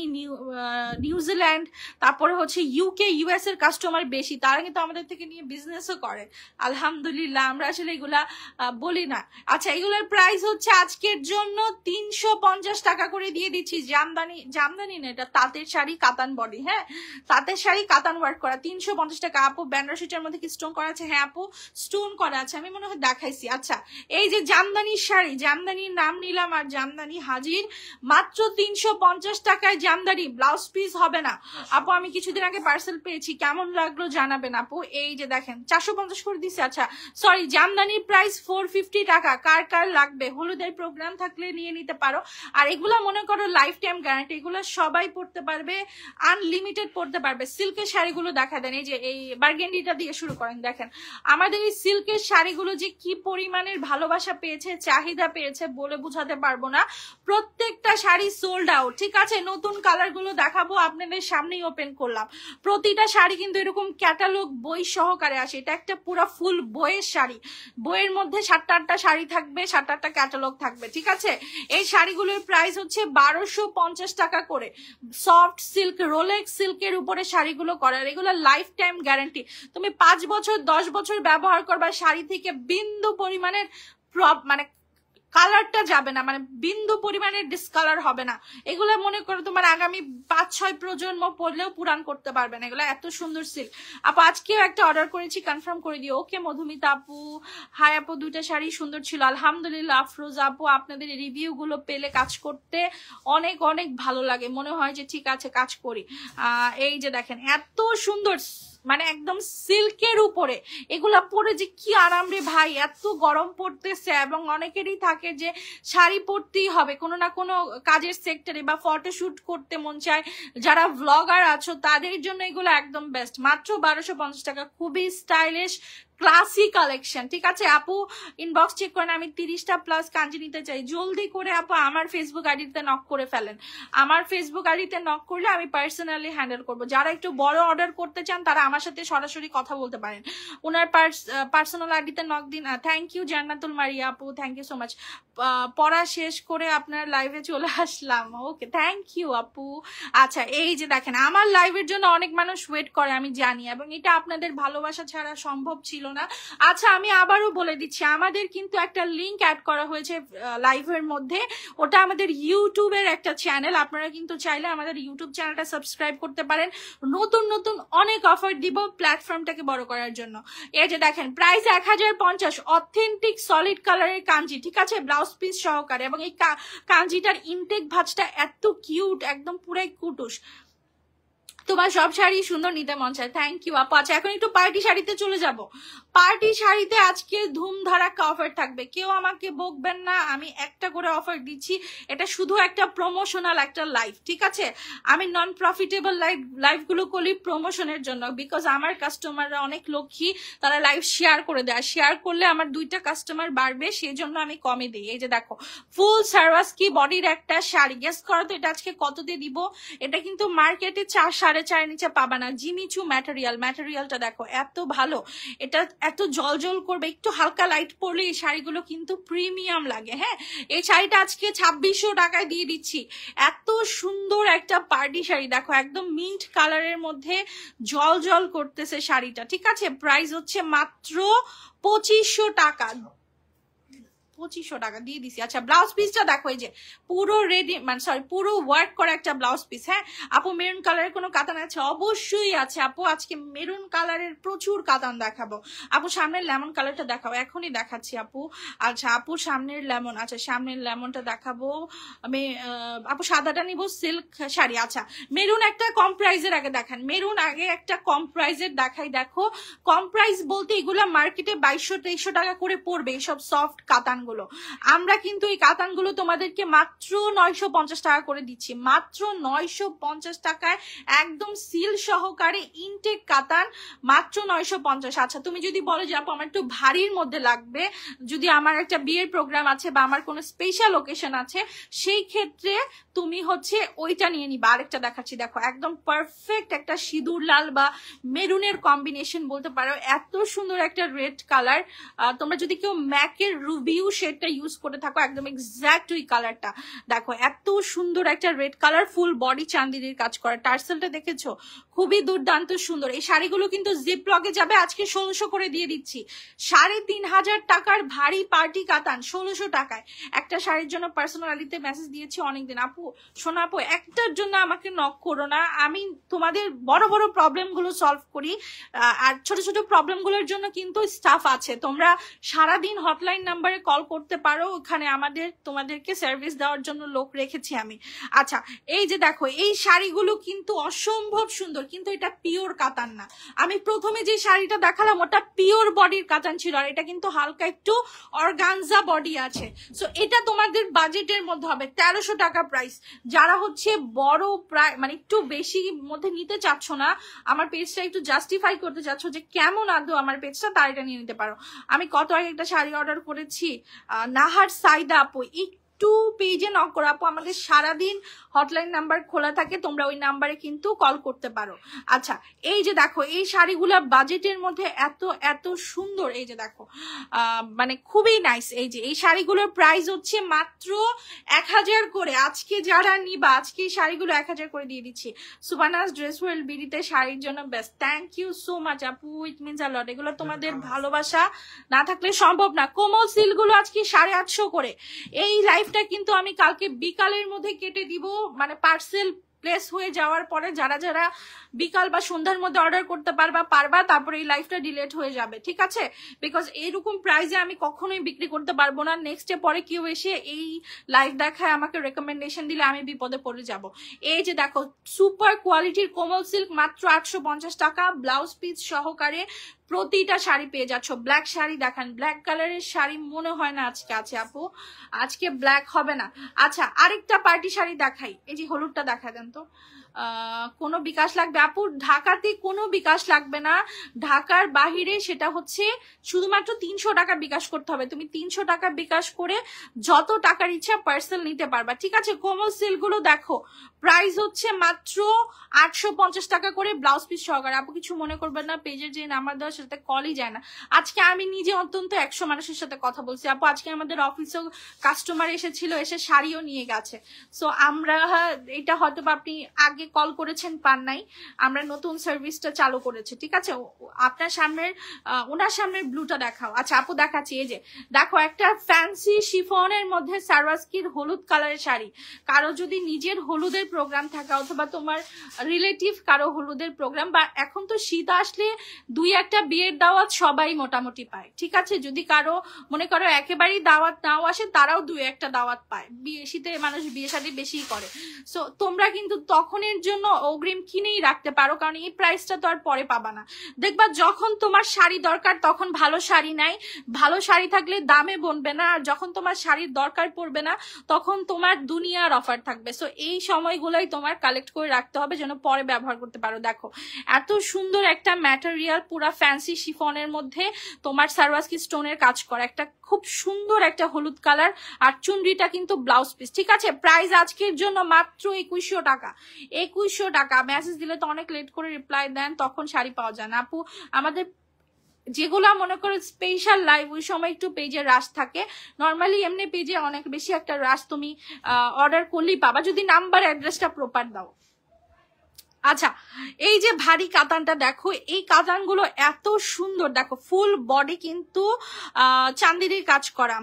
নিউজিল্যান্ড, তারপরে হচ্ছে ইউকে, ইউএস এর কাস্টমার বেশি, তারা কিন্তু আমাদের থেকে নিয়ে বিজনেসও করে আলহামদুলিল্লাহ। আমরা আসলে এগুলা বলি না। আচ্ছা, এগুলোর প্রাইস হচ্ছে আজকের জন্য 350 টাকা করে দিয়ে দিচ্ছি। জামদানি না, এটা তাঁতের শাড়ি, কাতান বডি, হ্যাঁ তাঁতের শাড়ি কাতান ওয়ার্ক করা, 350 টাকা। আপু বেনারসিটার মধ্যে কি স্টোন করা আছে? হ্যাঁ আপু স্টোন করা আছে, আমি মনে হয় দেখাইছি। আচ্ছা, এই যে জামদানির শাড়ি, জামদানির নাম নিলাম আর জামদানি হাজির, মাত্র 350 টাকায় জামদানি, ব্লাউজ পিস হবে না আপু। আমি কিছুদিন আগে পার্সেল পেয়েছি, কেমন লাগলো জানাবেন আপু। এই যে দেখেন 450 করে দিচ্ছে। আচ্ছা সরি, জামদানির প্রাইস 450 টাকা। কার কার লাগবে? হলুদের প্রোগ্রাম থাকলে নিয়ে নিতে পারো। আর এগুলা মনে করো লাইফ টাইম গ্যারান্টি, এগুলো সবাই পড়তে পারবে, আনলিমিটেড পড়তে পারবে। সিল্কের শাড়িগুলো দেখা দেন, এই যে এই বার্গেন্ডিটা দিয়ে শুরু করেন, দেখেন আমাদের এই সিল্কের শাড়িগুলো যে কি পরিমাণের ভালোবাসা পেয়েছে, চাহিদা পেয়েছে, বলে বোঝাতে পারবো না। প্রত্যেকটা শাড়ি সোল্ড আউট, ঠিক আছে। নতুন কালার গুলো দেখাবো, আপনাদের সামনেই ওপেন করলাম। প্রতিটা শাড়ি কিন্তু এরকম ক্যাটালগ বই সহকারে আসে, এটা একটা পুরো ফুল বইয়ের শাড়ি। বইয়ের মধ্যে 7-8টা শাড়ি থাকবে, 7-8টা ক্যাটালগ থাকবে, ঠিক আছে। এই শাড়িগুলোর প্রাইস হচ্ছে 1250 টাকা করে। সফট সিল্ক, রোলেক্স সিল্কের উপরে শাড়িগুলো করার, এগুলো লাইফ টাইম গ্যারান্টি। তুমি 5 বছর 10 বছর ব্যবহার করবা, শাড়ি থেকে বিন্দু পরিমাণের মানে কালারটা যাবে না, মানে বিন্দু পরিমাণের ডিসকালার হবে না। এগুলো মনে করো তোমার আগামী 5-6 প্রজন্ম পরলেও পুরান করতে পারবে না, এগুলো এত সুন্দর সিল্ক। আপু আজকেও একটা অর্ডার করেছি, কনফার্ম করে দিও। ওকে মধুমিতা আপু, হাই আপু, 2টা শাড়ি সুন্দর ছিল আলহামদুলিল্লাহ। আফরোজ আপু, আপনাদের রিভিউ গুলো পেলে কাজ করতে অনেক অনেক ভালো লাগে, মনে হয় যে ঠিক আছে কাজ করি। এই যে দেখেন এত সুন্দর, মানে একদম সিল্কের উপরে এগুলা পরে যে কি আরাম রে ভাই। এত গরম পড়তেছে এবং অনেকেরই থাকে যে শাড়ি পরতেই হবে কোনো না কোনো কাজের সেক্টরে বা ফটোশুট করতে মন চায়, যারা ভ্লগার আছো তাদের জন্য এগুলো একদম বেস্ট। মাত্র 1250 টাকা, খুবই স্টাইলিশ ক্লাসি কালেকশন, ঠিক আছে। আপু ইনবক্স চেক করেন, আমি 30টা প্লাস কাঞ্জি নিতে চাই, জলদি করে আপু আমার ফেসবুক আইডিতে নক করে ফেলেন। আমার ফেসবুক আইডিতে নক করলে আমি পার্সোনালি হ্যান্ডেল করব। যারা একটু বড় অর্ডার করতে চান তারা আমার সাথে সরাসরি কথা বলতে পারেন, ওনার পার্সোনাল আইডিতে নক দিন। থ্যাংক ইউ জান্নাতুল মারিয়া আপু, থ্যাংক ইউ সো মাচ। পড়া শেষ করে আপনার লাইভে চলে আসলাম, ওকে থ্যাংক ইউ আপু। আচ্ছা, এই যে দেখেন আমার লাইভের জন্য অনেক মানুষ ওয়েট করে আমি জানি, এবং এটা আপনাদের ভালোবাসা ছাড়া সম্ভব ছিল না। আচ্ছা, আমি আবারও বলে দিচ্ছি, আমাদের কিন্তু একটা লিংক অ্যাড করা হয়েছে লাইভের মধ্যে, ওটা আমাদের ইউটিউবের একটা চ্যানেল। আপনারা কিন্তু চাইলে আমাদের ইউটিউব চ্যানেলটা সাবস্ক্রাইব করতে পারেন, নতুন নতুন অনেক অফার দিব প্ল্যাটফর্মটাকে বড় করার জন্য। এই যে দেখেন প্রাইস 1050, অথেন্টিক সলিড কালারের কাঞ্জি, ঠিক আছে, ব্লাউজ পিস সহকারে। এবং এই কাঞ্জিটার ইনটেক ভাঁজটা এত কিউট, একদম পুরাই কুটুস। তোমার সব শাড়ি সুন্দর, নিতে মন চায়, থ্যাংক ইউ আপু। আচ্ছা, এখন একটু পার্টি শাড়িতে চলে যাব। পার্টি শাড়িতে আজকে ধুমধারাক্কা অফার থাকবে, কেউ আমাকে বকবেন না, আমি একটা করে অফার দিচ্ছি। এটা শুধু একটা প্রমোশনাল একটা লাইভ, ঠিক আছে। আমি নন প্রফিটেবল লাইভগুলো করি প্রমোশনের জন্য, বিকজ আমার কাস্টমাররা অনেক লক্ষ্মী, তারা লাইভ শেয়ার করে দেয়, শেয়ার করলে আমার 2টা কাস্টমার বাড়বে, সেই জন্য আমি কমে দিই। এই যে দেখো ফুল সার্ভাসকি বডির একটা শাড়ি, গেস করো তো এটা আজকে কত দিয়ে দিব। এটা কিন্তু মার্কেটে 4-4.5 নিচে পাবা না। জিমিচু ম্যাটেরিয়ালটা দেখো এত ভালো, এটা এত জল করবে, একটু হালকা লাইট পরলে এই শাড়িগুলো কিন্তু প্রিমিয়াম লাগে। হ্যাঁ, এই শাড়িটা আজকে 2600 টাকায় দিয়ে দিচ্ছি। এত সুন্দর একটা পার্টি শাড়ি, দেখো একদম মিন্ট কালারের মধ্যে জল করতেছে শাড়িটা, ঠিক আছে। প্রাইস হচ্ছে মাত্র 2500 টাকা, 2500 টাকা দিয়ে দিছি। আচ্ছা, ব্লাউজ পিসটা দেখো, এই যে পুরো রেডি, মানে সরি পুরো ওয়ার্ক করা একটা ব্লাউজ পিস। হ্যাঁ আপু, মেরুন কালারের কোনো কাতান আছে? অবশ্যই আছে আপু, আজকে মেরুন কালারের প্রচুর কাতান দেখাবো। আপু সামনের লেমন কালারটা দেখাও, এখনই দেখাচ্ছি আপু। আচ্ছা আপু সামনের লেমন, আচ্ছা সামনের লেমনটা দেখাবো আমি। আপু সাদাটা নিব, সিল্ক শাড়ি। আচ্ছা, মেরুন একটা কম প্রাইজের আগে দেখান, মেরুন আগে একটা কম প্রাইজের দেখাই। দেখো কম প্রাইস বলতে এগুলা মার্কেটে 2200-2300 টাকা করে পড়বে এইসব সফট কাতান কাতানগুলো। আমরা কিন্তু এই কাতানগুলো তোমাদেরকে মাত্র 950 টাকা করে দিচ্ছি, মাত্র 950 টাকায় একদম সিল সহকারে ইনটেক কাতান, মাত্র 950। আচ্ছা তুমি যদি বলো যে আপু আমার একটু ভারীর মধ্যে লাগবে, যদি আমার একটা বিয়ের প্রোগ্রাম আছে বা আমার কোনো স্পেশাল ওকেশন আছে, সেই ক্ষেত্রে তুমি হচ্ছে ওইটা নিয়ে নিবা। আরেকটা দেখাচ্ছি, দেখো একদম পারফেক্ট একটা সিঁদুর লাল বা মেরুনের কম্বিনেশন বলতে পারো, এত সুন্দর একটা রেড কালার। তোমরা যদি কেউ ম্যাকের রুবিউ শেডটা ইউজ করে থাকো, একদম এক্স্যাক্ট ওই কালারটা। দেখো এত সুন্দর একটা রেড কালার, ফুল বডি চান্দিনীর কাজ করা, টার্সেলটা দেখেছো খুবই দুর্দান্ত সুন্দর। এই শাড়িগুলো কিন্তু জিপ লগে যাবে, আজকে 1600 করে দিয়ে দিচ্ছি। 3500 টাকার ভারী পার্টি কাতান 1600 টাকায়। একটা শাড়ির জন্য পার্সোনালিতে মেসেজ দিয়েছি অনেকদিন, আপু শোনা আপু একটার জন্য আমাকে নক করো না, আমি তোমাদের বড় বড় প্রবলেম গুলো সলভ করি, আর ছোট ছোট প্রবলেম গুলোর জন্য কিন্তু স্টাফ আছে, তোমরা সারাদিন হটলাইন নাম্বারে কল করতে পারো, ওখানে তোমাদেরকে সার্ভিস দেওয়ার জন্য লোক রেখেছি আমি। আচ্ছা এই যে দেখো এই শাড়িগুলো কিন্তু অসম্ভব সুন্দর, কিন্তু এটা পিওর কাতান না। আমি প্রথমে যে শাড়িটা দেখালাম ওটা পিওর বডির কাতান ছিল, আর এটা কিন্তু হালকা একটু অর্গানজা বডি আছে। সো এটা তোমাদের বাজেটের মধ্যে হবে 1300 টাকা প্রাইস। যারা হচ্ছে বড় প্রায় মানে একটু বেশি মধ্যে নিতে চাচ্ছ না, আমার পেজটা একটু জাস্টিফাই করতে চাচ্ছ যে কেমন আদৌ আমার পেজটা, তার এটা নিয়ে নিতে পারো। আমি কত আগে একটা শাড়ি অর্ডার করেছি, নাহার সাইদা আপু, একটু পেজে নক করো আপু, আমাদের সারাদিন হটলাইন নাম্বার খোলা থাকে, তোমরা ওই নাম্বারে কিন্তু কল করতে পারো। আচ্ছা এই যে দেখো এই শাড়িগুলো বাজেটের মধ্যে এত এত সুন্দর, এই যে দেখো মানে খুবই নাইস। এই যে এই শাড়িগুলোর প্রাইস হচ্ছে মাত্র 1000 করে। আজকে যারা নিবা আজকে এই শাড়িগুলো 1000 করে দিয়ে দিচ্ছি। সুবানাস ড্রেস ওয়ার্ল্ড বিডিতে শাড়ির জন্য best, thank you so much আপু, ইট মিনস আ লট। এগুলো তোমাদের ভালোবাসা না থাকলে সম্ভব না। কোমল সিলগুলো আজকে 850 করে। এই লাইফটা কিন্তু আমি কালকে বিকালের মধ্যে কেটে দিব, মানে পার্সেল প্লেস হয়ে যাওয়ার পরে যারা যারা বিকাল বা সন্ধ্যার মধ্যে অর্ডার করতে পারবা, তারপরে এই লাইফটা ডিলেট হয়ে যাবে, ঠিক আছে? বিকজ এইরকম প্রাইসে আমি কখনোই বিক্রি করতে পারবো না। নেক্সটে পরে কেউ এসে এই লাইফ দেখায় আমাকে রেকমেন্ডেশন দিলে আমি বিপদে পড়ে যাব। এই যে দেখো সুপার কোয়ালিটির কোমল সিল্ক, মাত্র 850 টাকা, ব্লাউজ পিস সহকারে প্রতিটা শাড়ি পেয়ে যাচ্ছ। ব্ল্যাক শাড়ি দেখান, ব্ল্যাক কালারের শাড়ি মনে হয় না আজকে আছে আপু, আজকে ব্ল্যাক হবে না। আচ্ছা আরেকটা পার্টি শাড়ি দেখাই, এই যে হলুদটা দেখা দেন তো। কোনো বিকাশ লাগবে আপু? ঢাকাতে কোনো বিকাশ লাগবে না, ঢাকার বাহিরে সেটা হচ্ছে শুধুমাত্র 300 টাকা বিকাশ করতে হবে। তুমি 300 টাকা বিকাশ করে যত টাকার ইচ্ছা পার্সেল নিতে পারবা, ঠিক আছে? কোমল সিল্কগুলো দেখো প্রাইস হচ্ছে মাত্র 850 টাকা করে, ব্লাউজ পিস সহকারে। আপু কিছু মনে করবেন না, পেজের যে নাম্বার দেওয়া সেটাতে কলই যায় না। আজকে আমি নিজে অন্তত 100 মানুষের সাথে কথা বলছি আপু। আজকে আমাদের অফিসেও কাস্টমার এসেছিল, এসে শাড়িও নিয়ে গেছে। সো আমরা এটা হয়তো আপনি আগে কল করেছেন পান নাই, আমরা নতুন সার্ভিসটা চালু করেছি, ঠিক আছে? আপনার সামনের ওনার সামনের ব্লুটা দেখাও। আচ্ছা আপু দেখাচ্ছি, এই যে দেখো একটা ফ্যান্সি শিফনের মধ্যে সারওয়াস্কির হলুদ কালারের শাড়ি। কারো যদি নিজের হলুদের প্রোগ্রাম থাকে অথবা তোমার রিলেটিভ কারো হলুদের প্রোগ্রাম, বা এখন তো শীত আসলে 2-1টা বিয়ের দাওয়াত সবাই মোটামুটি পায়, ঠিক আছে? যদি কারো মনে করো একেবারেই দাওয়াত নাও আসে, তারাও 2-1টা দাওয়াত পায়, শীতে মানুষ বিয়ে শাদী বেশি করে। সো তোমরা কিন্তু তখনের জন্য অগ্রিম কিনেই রাখতে পারো, কারণ এই প্রাইসটা তো আর পরে পাবা না। দেখবা যখন তোমার শাড়ি দরকার তখন ভালো শাড়ি নাই, ভালো শাড়ি থাকলে দামে বনবে না, আর যখন তোমার শাড়ির দরকার পড়বে না তখন তোমার দুনিয়ার অফার থাকবে। সো এই সময়গুলোই তোমার কালেক্ট করে রাখতে হবে যেন পরে ব্যবহার করতে পারো। দেখো এত সুন্দর একটা ম্যাটেরিয়াল, পুরা ফ্যান্সি শিফনের মধ্যে তোমার সারওয়াস্কি স্টোনের কাজ করা, একটা খুব সুন্দর একটা হলুদ কালার, আর চুনরিটা কিন্তু ব্লাউজ পিস, ঠিক আছে? প্রাইস আজকের জন্য মাত্র 2100 টাকা। 2100 টাকা। মেসেজ দিলে তো অনেক লেট করে রিপ্লাই দেন, তখন শাড়ি পাওয়া যায় না আপু। আমাদের যেগুলা মনে করো স্পেশাল লাইভ, ওই সময় একটু পেজে রাশ থাকে, নর্মালি এমনি পেজে অনেক বেশি একটা রাশ তুমি অর্ডার করলেই পাবা, যদি নাম্বার অ্যাড্রেসটা প্রপার দাও। আচ্ছা এই যে ভারী কাতানটা দেখো, এই কাতানগুলো এত সুন্দর, দেখো ফুল বডি কিন্তু চান্দিনীর কাজ করা।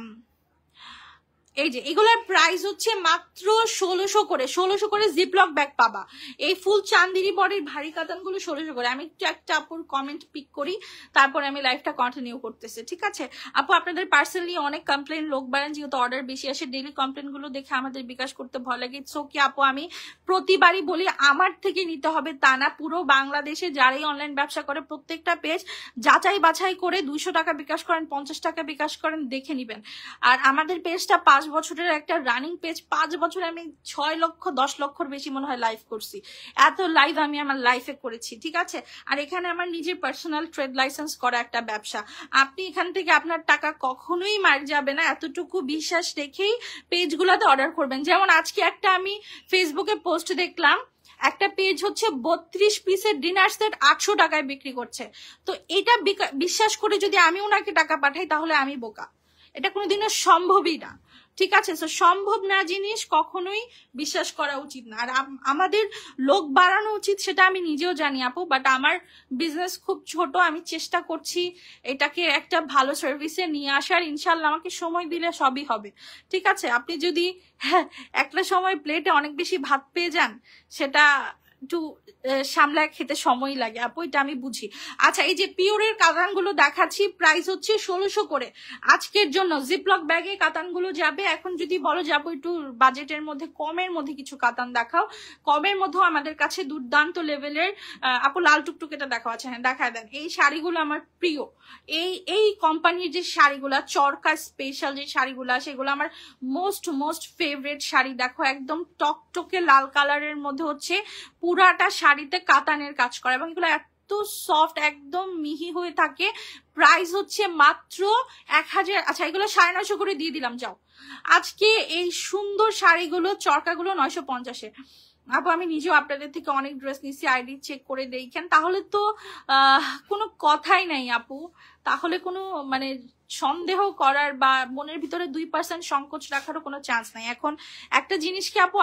এই যে এগুলোর প্রাইস হচ্ছে মাত্র 1600 করে জিপলক ব্যাগ পাবা। এই ফুল চান্দিনী বডির ভারী কাতানগুলো 1600 করে। আমি একটু একটা আপুর কমেন্ট পিক করি, তারপরে আমি লাইভটা কন্টিনিউ করতেছি, ঠিক আছে আপু? আপনাদের পার্সোনালি অনেক কমপ্লেন লোক বাড়েন, যেহেতু অর্ডার বেশি আসে, ডেইলি কমপ্লেন গুলো দেখে আমাদের বিকাশ করতে ভয় লাগে। সো কি আপু, আমি প্রতিবারই বলি আমার থেকে নিতে হবে তা না, পুরো বাংলাদেশে যারাই অনলাইন ব্যবসা করে প্রত্যেকটা পেজ যাচাই বাছাই করে 200 টাকা বিকাশ করেন, 50 টাকা বিকাশ করেন, দেখে নিবেন। আর আমাদের পেজটা 5 বছরের একটা রানিং পেজ। 5 বছরে আমি 6 লক্ষ 10 লক্ষর বেশি মনে হয় লাইভ করছি। এত লাইভ আমি আমার লাইফে করেছি, ঠিক আছে? আর এখানে আমার নিজের পার্সোনাল ট্রেড লাইসেন্স করা একটা ব্যবসা। আপনি এখান থেকে আপনার টাকা কখনোই মার যাবে না, এতটুকু বিশ্বাস রেখেই পেজগুলোতে অর্ডার করবেন। যেমন আজকে একটা আমি ফেসবুকে পোস্ট দেখলাম, একটা পেজ হচ্ছে 32 পিসের ডিনার সেট 800 টাকায় বিক্রি করছে। তো এটা বিশ্বাস করে যদি আমি ওনাকে টাকা পাঠাই তাহলে আমি বোকা, এটা কোনোদিনও সম্ভবই না, ঠিক আছে? তো সম্ভব না জিনিস কখনোই বিশ্বাস করা উচিত না। আর আমাদের লোক বাড়ানো উচিত সেটা আমি নিজেও জানি আপু, বাট আমার বিজনেস খুব ছোট, আমি চেষ্টা করছি এটাকে একটা ভালো সার্ভিসে নিয়ে আসার। ইনশাল্লাহ আমাকে সময় দিলে সবই হবে, ঠিক আছে? আপনি যদি একটা সময় প্লেটে অনেক বেশি ভাত পেয়ে যান, সেটা একটু সামলায় খেতে সময় লাগে আপু, এটা আমি বুঝি। আচ্ছা, এই যে পিওরের কাতানগুলো দেখাচ্ছি, প্রাইস হচ্ছে 1600 করে আজকের জন্য। জিপলক ব্যাগে কাতানগুলো যাবে। এখন যদি বলো যাবো একটু বাজেটের মধ্যে, কমের মধ্যে কিছু কাতান দেখাও, কমের মধ্যেও আমাদের কাছে দুর্দান্ত লেভেলের আপু লাল টুকটুকেটা দেখাও। আচ্ছা হ্যাঁ, দেখায় দেন। এই শাড়িগুলো আমার প্রিয়, এই কোম্পানির যে শাড়িগুলা, চরকা স্পেশাল যে শাড়িগুলা, সেগুলো আমার মোস্ট ফেভারিট শাড়ি। দেখো একদম টকটকে লাল কালারের মধ্যে হচ্ছে পুরাটা শাড়িতে কাতানের কাজ করা, এবং এগুলো এত সফট, একদম মিহি হয়ে থাকে। প্রাইস হচ্ছে মাত্র 1000। আচ্ছা, এগুলো 950 করে দিয়ে দিলাম, যাও। আজকে এই সুন্দর শাড়িগুলো চরকাগুলো 950-এ। আপু আমি নিজেও আপনাদের থেকে অনেক ড্রেস নিচ্ছি, আইডি চেক করে দেখেন, তাহলে তো কোনো কথাই নাই আপু, তাহলে কোনো মানে সন্দেহ করার বা মনের ভিতরে 2% সংকোচ রাখারও কোনো চান্স নাই। এখন একটা জিনিস কি আপু,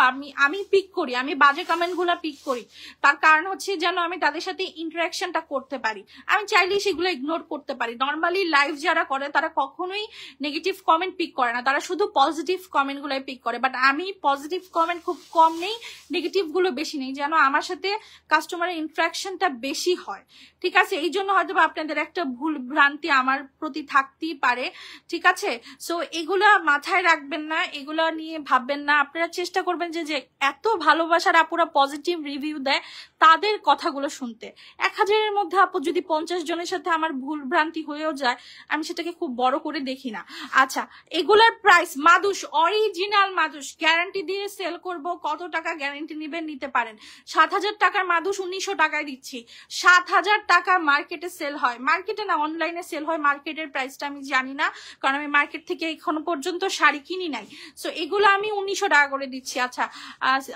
আমি পিক করি, আমি বাজে কমেন্ট গুলা পিক করি, তার কারণ হচ্ছে যেন আমি তাদের সাথে ইন্টারাকশনটা করতে পারি। আমি চাইলেই সেগুলো ইগনোর করতে পারি। নর্মালি লাইভ যারা করে তারা কখনোই নেগেটিভ কমেন্ট পিক করে না, তারা শুধু পজিটিভ কমেন্ট গুলাই পিক করে। বাট আমি পজিটিভ কমেন্ট খুব কম নেই, নেগেটিভ গুলো বেশি নেই, যেন আমার সাথে কাস্টমারের ইন্টারাকশনটা বেশি হয়, ঠিক আছে? এই জন্য হয়তো আপনাদের একটা ভুল ভ্রান্তি আমার প্রতি থাকতেই পারে, ঠিক আছে? সো এগুলা মাথায় রাখবেন না, এগুলা নিয়ে ভাববেন না। আপনারা চেষ্টা করবেন যে এত ভালোবাসার আপুরা পজিটিভ রিভিউ দেয় তাদের কথাগুলো শুনতে। 1000-এর মধ্যে আপু যদি 50 জনের সাথে আমার ভুল ভ্রান্তি হয়েও যায়, আমি সেটাকে খুব বড় করে দেখি না। আচ্ছা, এগুলার প্রাইস মাদুস, অরিজিনাল মাদুস, গ্যারান্টি দিয়ে সেল করব। কত টাকা গ্যারান্টি নেবেন, নিতে পারেন। 7000 টাকার মাদুস 1900 টাকায় দিচ্ছি। 7000 টাকা মার্কেটে সেল হয়, মার্কেটে না অনলাইনে সেল হয়। মার্কেটের প্রাইসটা আমি জানি না, কারণ আমি মার্কেট থেকে এখনো পর্যন্ত শাড়ি কিনি নাই। সো এগুলো আমি 1900 টাকা করে দিচ্ছি। আচ্ছা,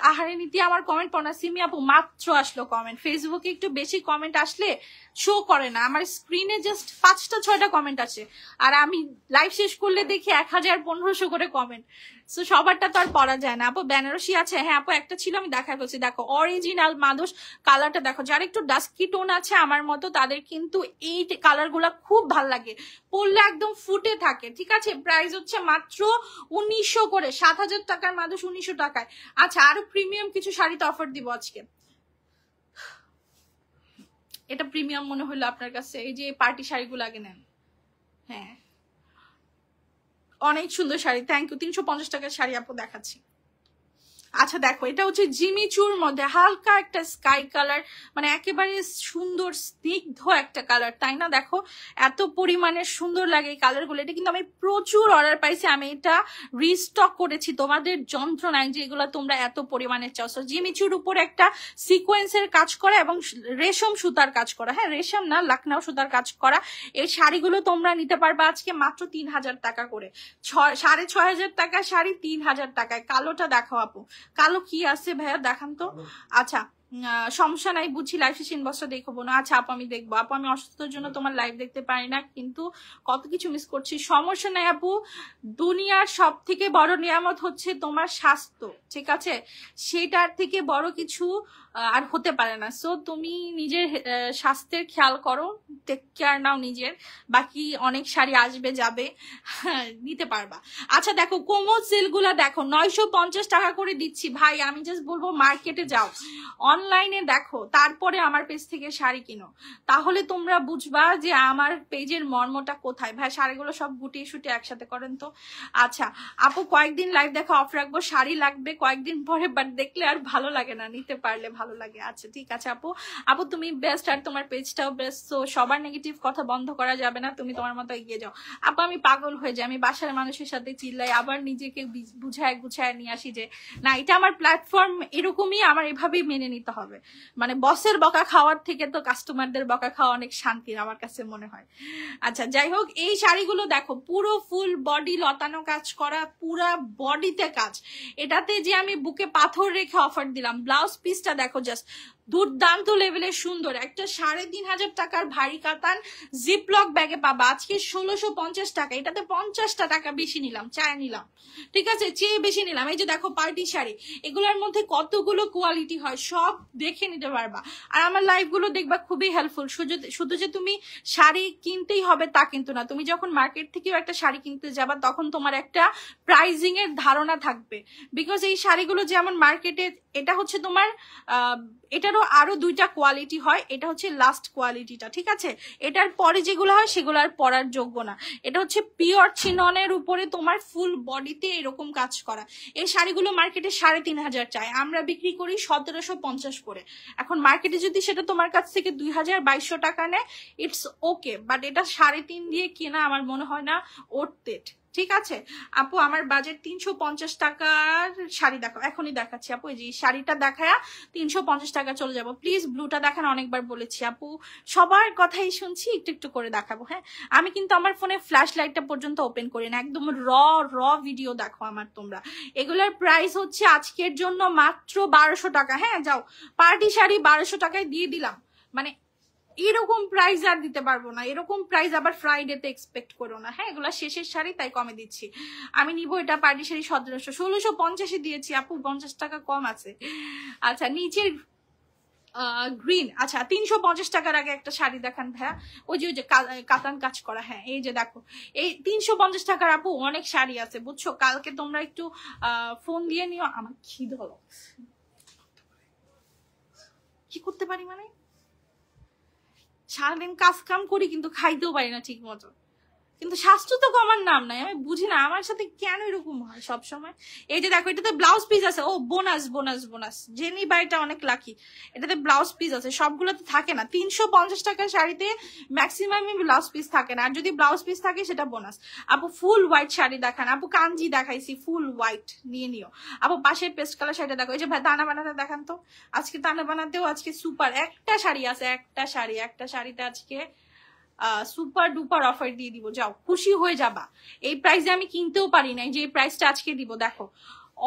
আহারে নীতি আমার কমেন্ট পড়া, সিমি আপু মাত্র আসলো কমেন্ট। ফেসবুকে একটু বেশি কমেন্ট আসলে শো করে না, আমার স্ক্রিনে জাস্ট 5টা 6টা কমেন্ট আছে, আর আমি লাইভ শেষ করলে দেখি 1000-1500 করে কমেন্ট। সো সবারটা তো আর পড়া যায় না। আপু বেনারসি আছে? হ্যাঁ আপু, একটা ছিল, আমি দেখা করছি। দেখো অরিজিনাল মাদুস, কালারটা দেখো। যারা একটু ডাস্কি টোন আছে আমার মতো, তাদের কিন্তু এই কালার গুলা খুব ভাল লাগে, পরলে একদম ফুটে থাকে, ঠিক আছে? প্রাইস হচ্ছে মাত্র 1900 করে। 7000 টাকার মাদুস 1900 টাকায়। আচ্ছা, আরো প্রিমিয়াম কিছু শাড়িতে অফার দিব আজকে। এটা প্রিমিয়াম মনে হলো আপনার কাছে? এই যে পার্টি শাড়িগুলো আগে নেন। হ্যাঁ, অনেক সুন্দর শাড়ি, থ্যাংক ইউ। 350 টাকার শাড়ি আপু দেখাচ্ছি। আচ্ছা দেখো, এটা হচ্ছে জিমিচুর মধ্যে হালকা একটা স্কাই কালার, মানে একেবারে সুন্দর স্নিগ্ধ একটা কালার, তাই না? দেখো এত পরিমাণে সুন্দর লাগে এই কালারগুলো। এটা কিন্তু আমি প্রচুর অর্ডার পাইছি, আমি এটা রিস্টক করেছি তোমাদের যন্ত্রণায়, যে এগুলো তোমরা এত পরিমাণে চাও। সো জিমিচুর উপরে একটা সিকোয়েন্সের কাজ করা এবং রেশম সুতার কাজ করা, হ্যাঁ রেশম না, লাকনাও সুতার কাজ করা। এই শাড়িগুলো তোমরা নিতে পারবা আজকে মাত্র 3000 টাকা করে। 6500 টাকা শাড়ি 3000 টাকায়। কালোটা দেখো আপু, কালো কি আছে ভাইয়া দেখান তো। আচ্ছা সমস্যা নাই, বুঝি লাইভ শেষ ইনবক্সটা দেখবো না। আচ্ছা আপু আমি দেখবো। আপু আমি অসুস্থতার জন্য তোমার লাইভ দেখতে পারি না, কিন্তু কত কিছু মিস করছি। সমস্যা নাই আপু, দুনিয়ার সব থেকে বড় নিয়ামত হচ্ছে তোমার স্বাস্থ্য, ঠিক আছে? সেটার থেকে বড় কিছু আর হতে পারে না। সো তুমি নিজের স্বাস্থ্যের খেয়াল করো, টেক কেয়ার নাও নিজের, বাকি অনেক শাড়ি আসবে যাবে, নিতে পারবা। আচ্ছা দেখো কোমল সিল্কগুলা দেখো 950 টাকা করে দিচ্ছি ভাই। আমি জাস্ট বলবো মার্কেটে যাও, অনলাইনে দেখো, তারপরে আমার পেজ থেকে শাড়ি কিনো, তাহলে তোমরা বুঝবা যে আমার পেজের মর্মটা কোথায়। ভাই শাড়িগুলো সব গুটিয়ে শুটিয়ে একসাথে করেন তো। আচ্ছা আপু কয়েকদিন লাইভ দেখা অফ রাখবো, শাড়ি লাগবে কয়েকদিন পরে, বাট দেখলে আর ভালো লাগে না, নিতে পারলে ভালো লাগে। আচ্ছা ঠিক আছে আপু, আপু তুমি বেস্ট, আর তোমার পেজটাও বেস্ট। তো সবার নেগেটিভ কথা বন্ধ করা যাবে না, তুমি তোমার মতো এগিয়ে যাও। আপু আমি পাগল হয়ে যাই, আমি বাসার মানুষের সাথে চিল্লাই, আবার নিজেকে বুঝায় গুছায় নিয়ে আসি যে না এটা আমার প্ল্যাটফর্ম, এরকমই আমার এভাবেই মেনে নিতে হবে। মানে বসের বকা খাওয়ার থেকে তো কাস্টমারদের বকা খাওয়া অনেক শান্তির আমার কাছে মনে হয়। আচ্ছা যাই হোক, এই শাড়িগুলো দেখো পুরো ফুল বডি লতানো কাজ করা, পুরা বডিতে কাজ। এটাতে যে আমি বুকে পাথর রেখে অফার দিলাম, ব্লাউজ পিসটা দেখো জাস্ট দুর্দান্ত লেভেলের সুন্দর। একটা 3500 টাকার ভারী কাতান জিপলক ব্যাগে পাবা আজকে 1650 টাকা। এটাতে 50টা টাকা বেশি নিলাম, চায় নিলাম, ঠিক আছে, চেয়ে বেশি নিলাম। এই যে দেখো পার্টি শাড়ি, এগুলোর মধ্যে কতগুলো কোয়ালিটি হয় সব দেখে নিতে পারবা। আর আমার লাইভ গুলো দেখবা খুবই হেল্পফুল। শুধু যে তুমি শাড়ি কিনতেই হবে তা কিন্তু না, তুমি যখন মার্কেট থেকেও একটা শাড়ি কিনতে যাবা তখন তোমার একটা প্রাইজিং এর ধারণা থাকবে। বিকজ এই শাড়িগুলো যেমন মার্কেটে, এটা হচ্ছে তোমার এটারও আরো 2টা কোয়ালিটি হয়, এটা হচ্ছে লাস্ট কোয়ালিটিটা, ঠিক আছে। এটার পরে যেগুলো হয় সেগুলো আর পরার যোগ্য না। এটা হচ্ছে পিওর চিননের উপরে তোমার ফুল বডিতে এরকম কাজ করা। এই শাড়িগুলো মার্কেটে 3500 চায়, আমরা বিক্রি করি 1750 করে। এখন মার্কেটে যদি সেটা তোমার কাছ থেকে 2200 টাকা নেয়, ইটস ওকে, বাট এটা 3.5 দিয়ে কেনা আমার মনে হয় না ওর্থ ইট, ঠিক আছে। আপু আমার বাজেট 350 টাকার শাড়ি দেখো, এখনই দেখাচ্ছি আপু। এই যে শাড়িটা দেখায়া 350 টাকা চলে যাবো। প্লিজ ব্লুটা দেখান, অনেকবার বলেছি আপু, সবার কথাই শুনছি, একটু একটু করে দেখাবো। হ্যাঁ আমি কিন্তু আমার ফোনে ফ্ল্যাশ লাইটটা পর্যন্ত ওপেন করি না, একদম র ভিডিও দেখো আমার তোমরা। এগুলোর প্রাইস হচ্ছে আজকের জন্য মাত্র 1200 টাকা। হ্যাঁ যাও, পার্টি শাড়ি 1200 টাকায় দিয়ে দিলাম, মানে এরকম প্রাইস আর দিতে পারবো না, এরকম প্রাইস আবার ফ্রাইডেতে এক্সপেক্ট করো না। হ্যাঁ এগুলা শেষের শাড়ি তাই কমে দিচ্ছি। আমি নিবো এটা পার্টি শাড়ি 1650 দিয়েছি আপু, 50 টাকা কম আছে। আচ্ছা নিচের গ্রিন, আচ্ছা 350 টাকার আগে একটা শাড়ি দেখান ভাইয়া, ওই যে কাতান কাজ করা। হ্যাঁ এই যে দেখো, এই 350 টাকার আপু অনেক শাড়ি আছে বুঝছো। কালকে তোমরা একটু ফোন দিয়ে নিও। আমার খিদে হলো, কি করতে পারি মানে সারাদিন কাজ কাম করি কিন্তু খাইতেও পারি না ঠিক মতো। কিন্তু স্বাস্থ্য তো কমার নাম নাই, আমি বুঝি না আমার সাথে কেন এরকম হয় সব সময়। এই যে দেখো এটাতে ব্লাউজ পিস আছে, ও বোনাস বোনাস বোনাস, জেনি বাইটা অনেক লাকি, এটাতে ব্লাউজ পিস আছে, সবগুলোতে থাকে না। 350 টাকার শাড়িতে ম্যাক্সিমামই ব্লাউজ পিস থাকে না, আর যদি ব্লাউজ পিস থাকে সেটা বোনাস। আপু ফুল হোয়াইট শাড়ি দেখান, আপু কাঞ্জি দেখাইছি ফুল হোয়াইট, নিয়ে নিও। আপু পাশের পেস্ট কালার শাড়িটা দেখো, এই যে ভাই তানা বানাতে দেখান তো, আজকে তানা বানাতেও আজকে সুপার একটা শাড়ি আছে, একটা শাড়িতে আজকে সুপার ডুপার অফার দিয়ে দিব, যাও খুশি হয়ে যাবা। এই প্রাইসে আমি কিনতেও পারি না, যে এই প্রাইসটা আজকে দিব। দেখো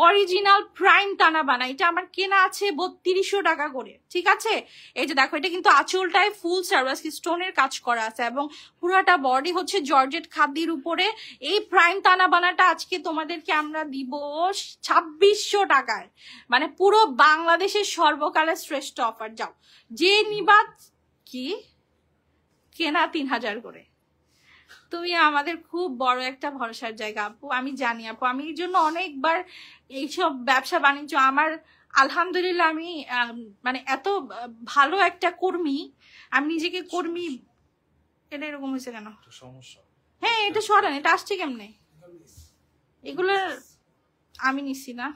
অরিজিনাল প্রাইম তানা বানা, এটা আমার কেনা আছে 3200 টাকা করে, ঠিক আছে। এই যে দেখো এটা কিন্তু আঁচলটায় ফুল সার্ভিস স্টোনের কাজ করা আছে এবং পুরাটা বডি হচ্ছে জর্জেট খাদির উপরে। এই প্রাইম তানা বানাটা আজকে তোমাদেরকে আমরা দিব 2600 টাকায়, মানে পুরো বাংলাদেশের সর্বকালের শ্রেষ্ঠ অফার। যাও যে নিবা, কি কেনা 3000 করে, তুমি আমাদের খুব বড় একটা ভরসার জায়গা আপু, আমি জানি আপু। আমি এই জন্য অনেকবার এইসব ব্যবসা বাণিজ্য আমার আলহামদুলিল্লাহ, আমি মানে এত ভালো একটা কর্মী, আমি নিজেকে কর্মী, এটা এরকম হয়েছে কেন? হ্যাঁ এটা সরান, এটা আসছে কেমনে? এগুলো আমি নিচ্ছি না,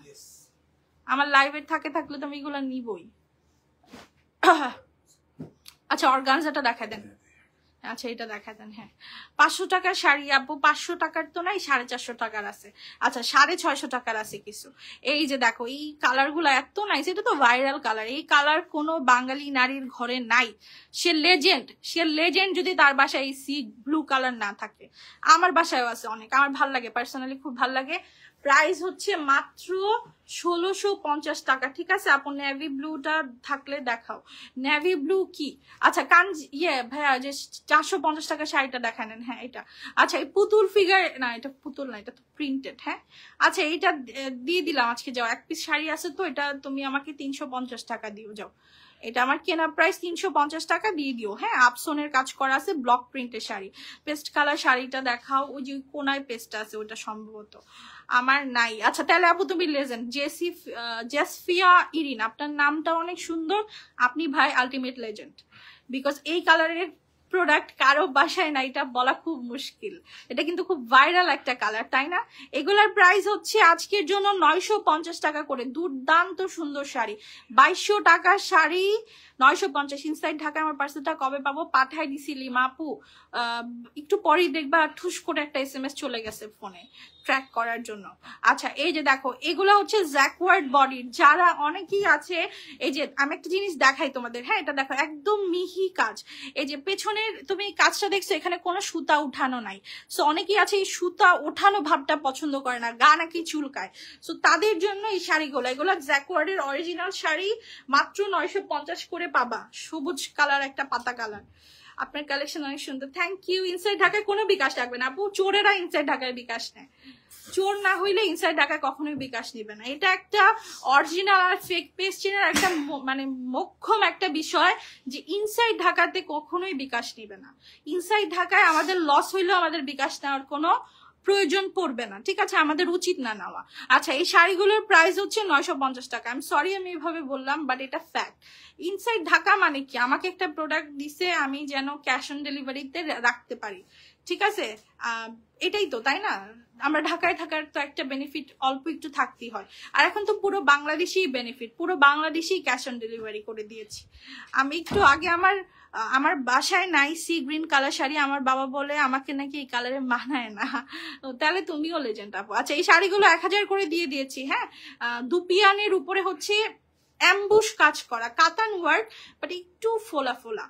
আমার লাইভে থাকলে তো আমি এগুলো নিবই। আচ্ছা অর্গানজাটা দেখা দেন, আচ্ছা এটা দেখা দেন। হ্যাঁ 500 টাকার শাড়ি আপু, 500 টাকার তো নাই, 450 টাকার আছে। আচ্ছা 650 টাকার আছে কিছু। এই যে দেখো এই কালার গুলো এত নাইস, এটা তো ভাইরাল কালার, এই কালার কোনো বাঙালি নারীর ঘরে নাই। সে লেজেন্ড যদি তার বাসায় এই সি ব্লু কালার না থাকে। আমার বাসায়ও আছে অনেক, আমার ভাল লাগে, পার্সোনালি খুব ভাল লাগে। প্রাইস হচ্ছে মাত্র 1650 টাকা। ঠিক আছে আপু, নেভি ব্লুটা থাকলে দেখাও। নেভি ব্লু কি, আচ্ছা কাঞ্জি ভাইয়া যে 450 টাকা শাড়িটা দেখান। হ্যাঁ এটা, আচ্ছা এই পুতুল ফিগার না, এটা পুতুল না, এটা তো প্রিন্টেড। হ্যাঁ আচ্ছা এইটা দিয়ে দিলাম আজকে। যাও, এক পিস শাড়ি আছে তো, এটা তুমি আমাকে 350 টাকা দিও। যাও, এটা আমার কেনা প্রাইস 350 টাকা দিয়ে দিও। হ্যাঁ আপসনের কাজ করা আছে, ব্লক প্রিন্টের শাড়ি। পেস্ট কালার শাড়িটা দেখাও, ওই যে কোনায় পেস্ট আছে ওটা সম্ভবত আমার নাই। আচ্ছা তাহলে আপু তুমি লেজেন্ড জেসফিয়া ইরিন, আপনার নামটা অনেক সুন্দর, আপনি ভাই আলটিমেট লেজেন্ড। বিকজ এই কালারের প্রোডাক্ট কারো বাসায় না, এটা বলা খুব মুশকিল। এটা কিন্তু খুব ভাইরাল একটা কালার, তাই না? এগুলার প্রাইস হচ্ছে আজকের জন্য 950 টাকা করে। দুর্দান্ত সুন্দর শাড়ি, 2200 টাকার শাড়ি 950। ইনসাইড ঢাকা। আমার পার্সেলটা কবে পাবো? পাঠাই দিছি লিমা আপু, একটু পরেই দেখবা ঠুস করে একটা SMS চলে গেছে ফোনে ট্র্যাক করার জন্য। আচ্ছা এই যে দেখো, এগুলো হচ্ছে জ্যাকওয়ার্ড বডির। যারা অনেকেই আছে, এই যে আমি একটা জিনিস দেখাই তোমাদের। হ্যাঁ এটা দেখো, একদম মিহি কাজ। এই যে পেছনের তুমি কাজটা দেখছো, এখানে কোনো সুতা উঠানো নাই। সো অনেকেই আছে এই সুতা ওঠানো ভাবটা পছন্দ করে না, গা নাকি চুলকায়। সো তাদের জন্য এই শাড়িগুলো, এগুলো জ্যাকওয়ার্ডের অরিজিনাল শাড়ি, মাত্র 950 করে পাবা। সবুজ কালার, একটা পাতা কালার। আপনার কালেকশন অনেক সুন্দর, থ্যাংক ইউ। ইনসাইড ঢাকায় কোনো বিকাশ লাগবে না আপু, চোরেরা ইনসাইড ঢাকায় বিকাশ নেয়। চোর না হইলে ইনসাইড ঢাকায় কখনোই বিকাশ নিবে না। এটা একটা অরিজিনাল আর ফেক পেজ চেনার একটা মানে মোক্ষম একটা বিষয়, যে ইনসাইড ঢাকাতে কখনোই বিকাশ নিবে না। ইনসাইড ঢাকায় আমাদের লস হইলেও আমাদের বিকাশ নেওয়ার কোনো প্রয়োজন পড়বে না, ঠিক আছে? আমাদের উচিত না নেওয়া। আচ্ছা এই শাড়িগুলোর প্রাইস হচ্ছে 950 টাকা। আমি সরি আমি এভাবে বললাম, বাট এটা ফ্যাক্ট। ইনসাইড ঢাকা মানে কি, আমাকে একটা প্রোডাক্ট দিছে, আমি যেন ক্যাশ অন ডেলিভারিতে রাখতে পারি, ঠিক আছে? এটাই তো, তাই না? আমরা ঢাকায় থাকার তো একটা বেনিফিট অল্প একটু থাকতেই হয়। আর এখন তো পুরো বাংলাদেশি বেনিফিট, পুরো বাংলাদেশি ক্যাশ অন ডেলিভারি করে দিয়েছি। আমি একটু আগে আমার বাসায় নাই সি গ্রিন কালার শাড়ি, আমার বাবা বলে আমাকে নাকি এই কালারে মানায় না। তাহলে তুমিও লেজেন্ড আপু। আচ্ছা এই শাড়িগুলো 1000 করে দিয়ে দিয়েছি। হ্যাঁ দুপিয়ানের উপরে হচ্ছে অ্যাম্বুশ কাজ করা, কাতান ওয়ার্ক, বাট একটু ফোলা ফোলা।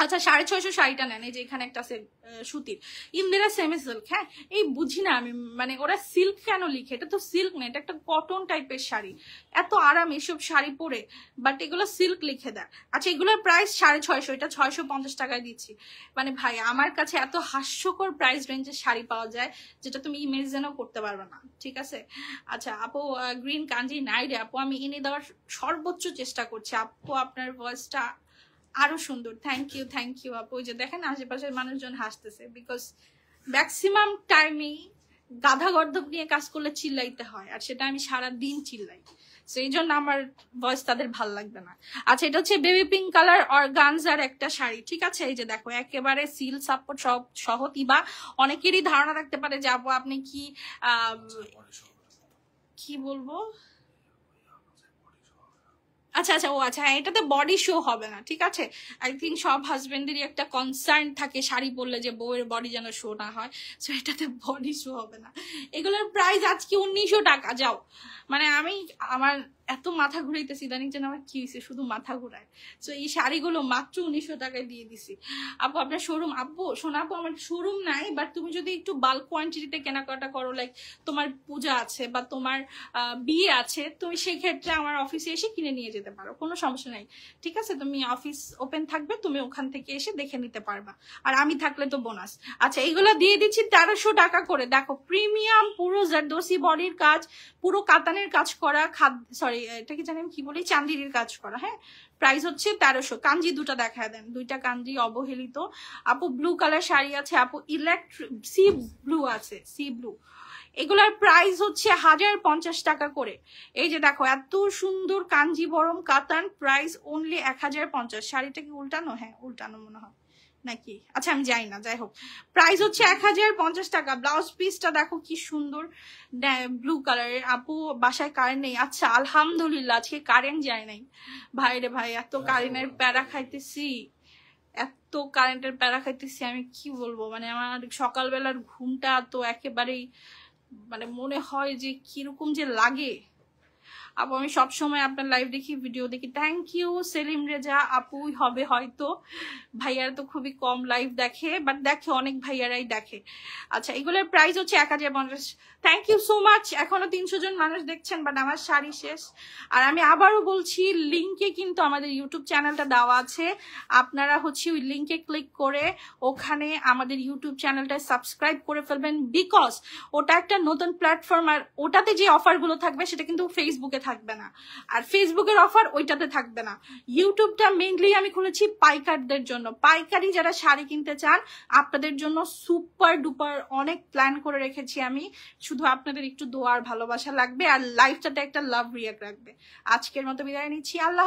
আচ্ছা 650 শাড়িটা নেন। এই যে এখানে একটা আছে সুতির, ইন্দিরা সেমি সিল্ক। হ্যাঁ এই বুঝি না আমি, মানে ওরা সিল্ক কেন লিখে, এটা তো সিল্ক না, এটা একটা কটন টাইপের শাড়ি। এত আরাম এসব শাড়ি পরে, বাট এগুলো সিল্ক লিখে দেয়। আচ্ছা এগুলোর প্রাইস 650, এটা 650 টাকায় দিচ্ছি। মানে ভাই আমার কাছে এত হাস্যকর প্রাইস রেঞ্জের শাড়ি পাওয়া যায়, যেটা তুমি ইমেজিনও করতে পারবে না, ঠিক আছে? আচ্ছা আপু গ্রিন কাঞ্জি নাই রে আপু, আমি এনে দেওয়ার সর্বোচ্চ চেষ্টা করছি আপু। আপনার ভয়েসটা আরো সুন্দর, থ্যাংক ইউ আপু। যে দেখেন আশেপাশের মানুষজন হাসতেছে, বিকজ ম্যাক্সিমাম টাইমেই গাধা গর্ধব নিয়ে কাজ করলে চিল্লাইতে হয়, আর সেটা আমি সারা দিন চিল্লাই, সেই জন্য আমার ভয়েস তাদের ভাল লাগবে না। আচ্ছা এটা হচ্ছে বেবি পিঙ্ক কালার অর্গানজার একটা শাড়ি, ঠিক আছে? এই যে দেখো একেবারে সিল সাপোর্ট সব সহ। তিবা অনেকেরই ধারণা থাকতে পারে যে আপু আপনি কি বলবো, আচ্ছা আচ্ছা ও আচ্ছা হ্যাঁ, এটাতে বডি শো হবে না, ঠিক আছে? আই থিঙ্ক সব হাজবেন্ডেরই একটা কনসার্ন থাকে শাড়ি পরলে যে বউয়ের বডি যেন শো না হয়, সো এটাতে বডি শো হবে না। এগুলোর প্রাইস আজকে 1900 টাকা। যাও, মানে আমার এত মাথা ঘুরাইতেছি ইদানিং, যেন আমার কি হয়েছে, শুধু মাথা ঘুরায়। সো এই শাড়িগুলো মাত্র 1900 টাকায় দিয়ে দিছি আপু। আপনার শোরুম আপু, শোনা আপু আমার শোরুম নাই, বাট তুমি যদি একটু বাল্ক কোয়ান্টিটিতে কেনাকাটা করো, লাইক তোমার পূজা আছে বা তোমার বিয়ে আছে, তুমি সেক্ষেত্রে আমার অফিসে এসে কিনে নিয়ে যেতে পারো, কোনো সমস্যা নাই, ঠিক আছে? তুমি অফিস ওপেন থাকবে, তুমি ওখান থেকে এসে দেখে নিতে পারবা, আর আমি থাকলে তো বোনাস। আচ্ছা এইগুলো দিয়ে দিচ্ছি 1300 টাকা করে। দেখো প্রিমিয়াম, পুরো জারদোসি বডির কাজ, পুরো কাতানের কাজ করা, সরি এটা কি জানি কি বলি, চান্দিরির কাজ করা। হ্যাঁ প্রাইস হচ্ছে 1300। কাঞ্জি দুটা দেখা দেন, দুইটা কাঞ্জি অবহেলিত আপু। ব্লু কালার শাড়ি আছে আপু, সি ব্লু আছে, সি ব্লু। এগুলার প্রাইস হচ্ছে 1050 টাকা করে। এই যে দেখো এত সুন্দর কাঞ্জিবরম কাতান, প্রাইস অনলি 1050। শাড়িটা কি উল্টানো? হ্যাঁ উল্টানো মনে হয় নাকি, আচ্ছা আমি যাই না, যাই হোক প্রাইস হচ্ছে 1050 টাকা। ব্লাউজ পিসটা দেখো কি সুন্দর, ব্লু কালারের। আপু বাসায় কারেন্ট নেই? আচ্ছা আলহামদুলিল্লাহ আজকে কারেন্ট যায় নাই। ভাই রে ভাই, এত কারেন্টের প্যারা খাইতেছি, এত কারেন্টের প্যারা খাইতেছি, আমি কি বলবো, মানে আমার সকালবেলার ঘুমটা তো একেবারেই, মানে মনে হয় যে কিরকম যে লাগে। আপু আমি সবসময় আপনার লাইভ দেখি, ভিডিও দেখি। থ্যাংক ইউ সেলিম রেজা আপুই হবে হয়তো, ভাইয়ারা তো খুবই কম লাইভ দেখে, বাট দেখে, অনেক ভাইয়ারাই দেখে। আচ্ছা, এগুলোর প্রাইস হচ্ছে 1050। Thank you so much. এখনো 300 জন মানুষ দেখছেন, বাট আমার শাড়ি শেষ। আর আমি আবারও বলছি, লিঙ্কে কিন্তু আমাদের ইউটিউব চ্যানেলটা দেওয়া আছে, আপনারা হচ্ছে ওই লিঙ্কে ক্লিক করে ওখানে আমাদের ইউটিউব চ্যানেলটা সাবস্ক্রাইব করে ফেলবেন, বিকজ ওটা একটা নতুন প্ল্যাটফর্ম। আর ওটাতে যে অফারগুলো থাকবে সেটা কিন্তু ফেসবুকে থাকবে না, আর ফেসবুকের অফার ওইটাতে থাকবে না। ইউটিউবটা মেইনলি আমি খুলেছি পাইকারদের জন্য, পাইকারি যারা শাড়ি কিনতে চান আপনাদের জন্য সুপার ডুপার অনেক প্ল্যান করে রেখেছি আমি। শুধু আপনাদের একটু দোয়ার ভালোবাসা লাগবে, আর লাইফটাতে একটা লাভ রিয়াক্ট রাখবে। আজকের মতো বিদায় নিচ্ছি, আল্লাহ।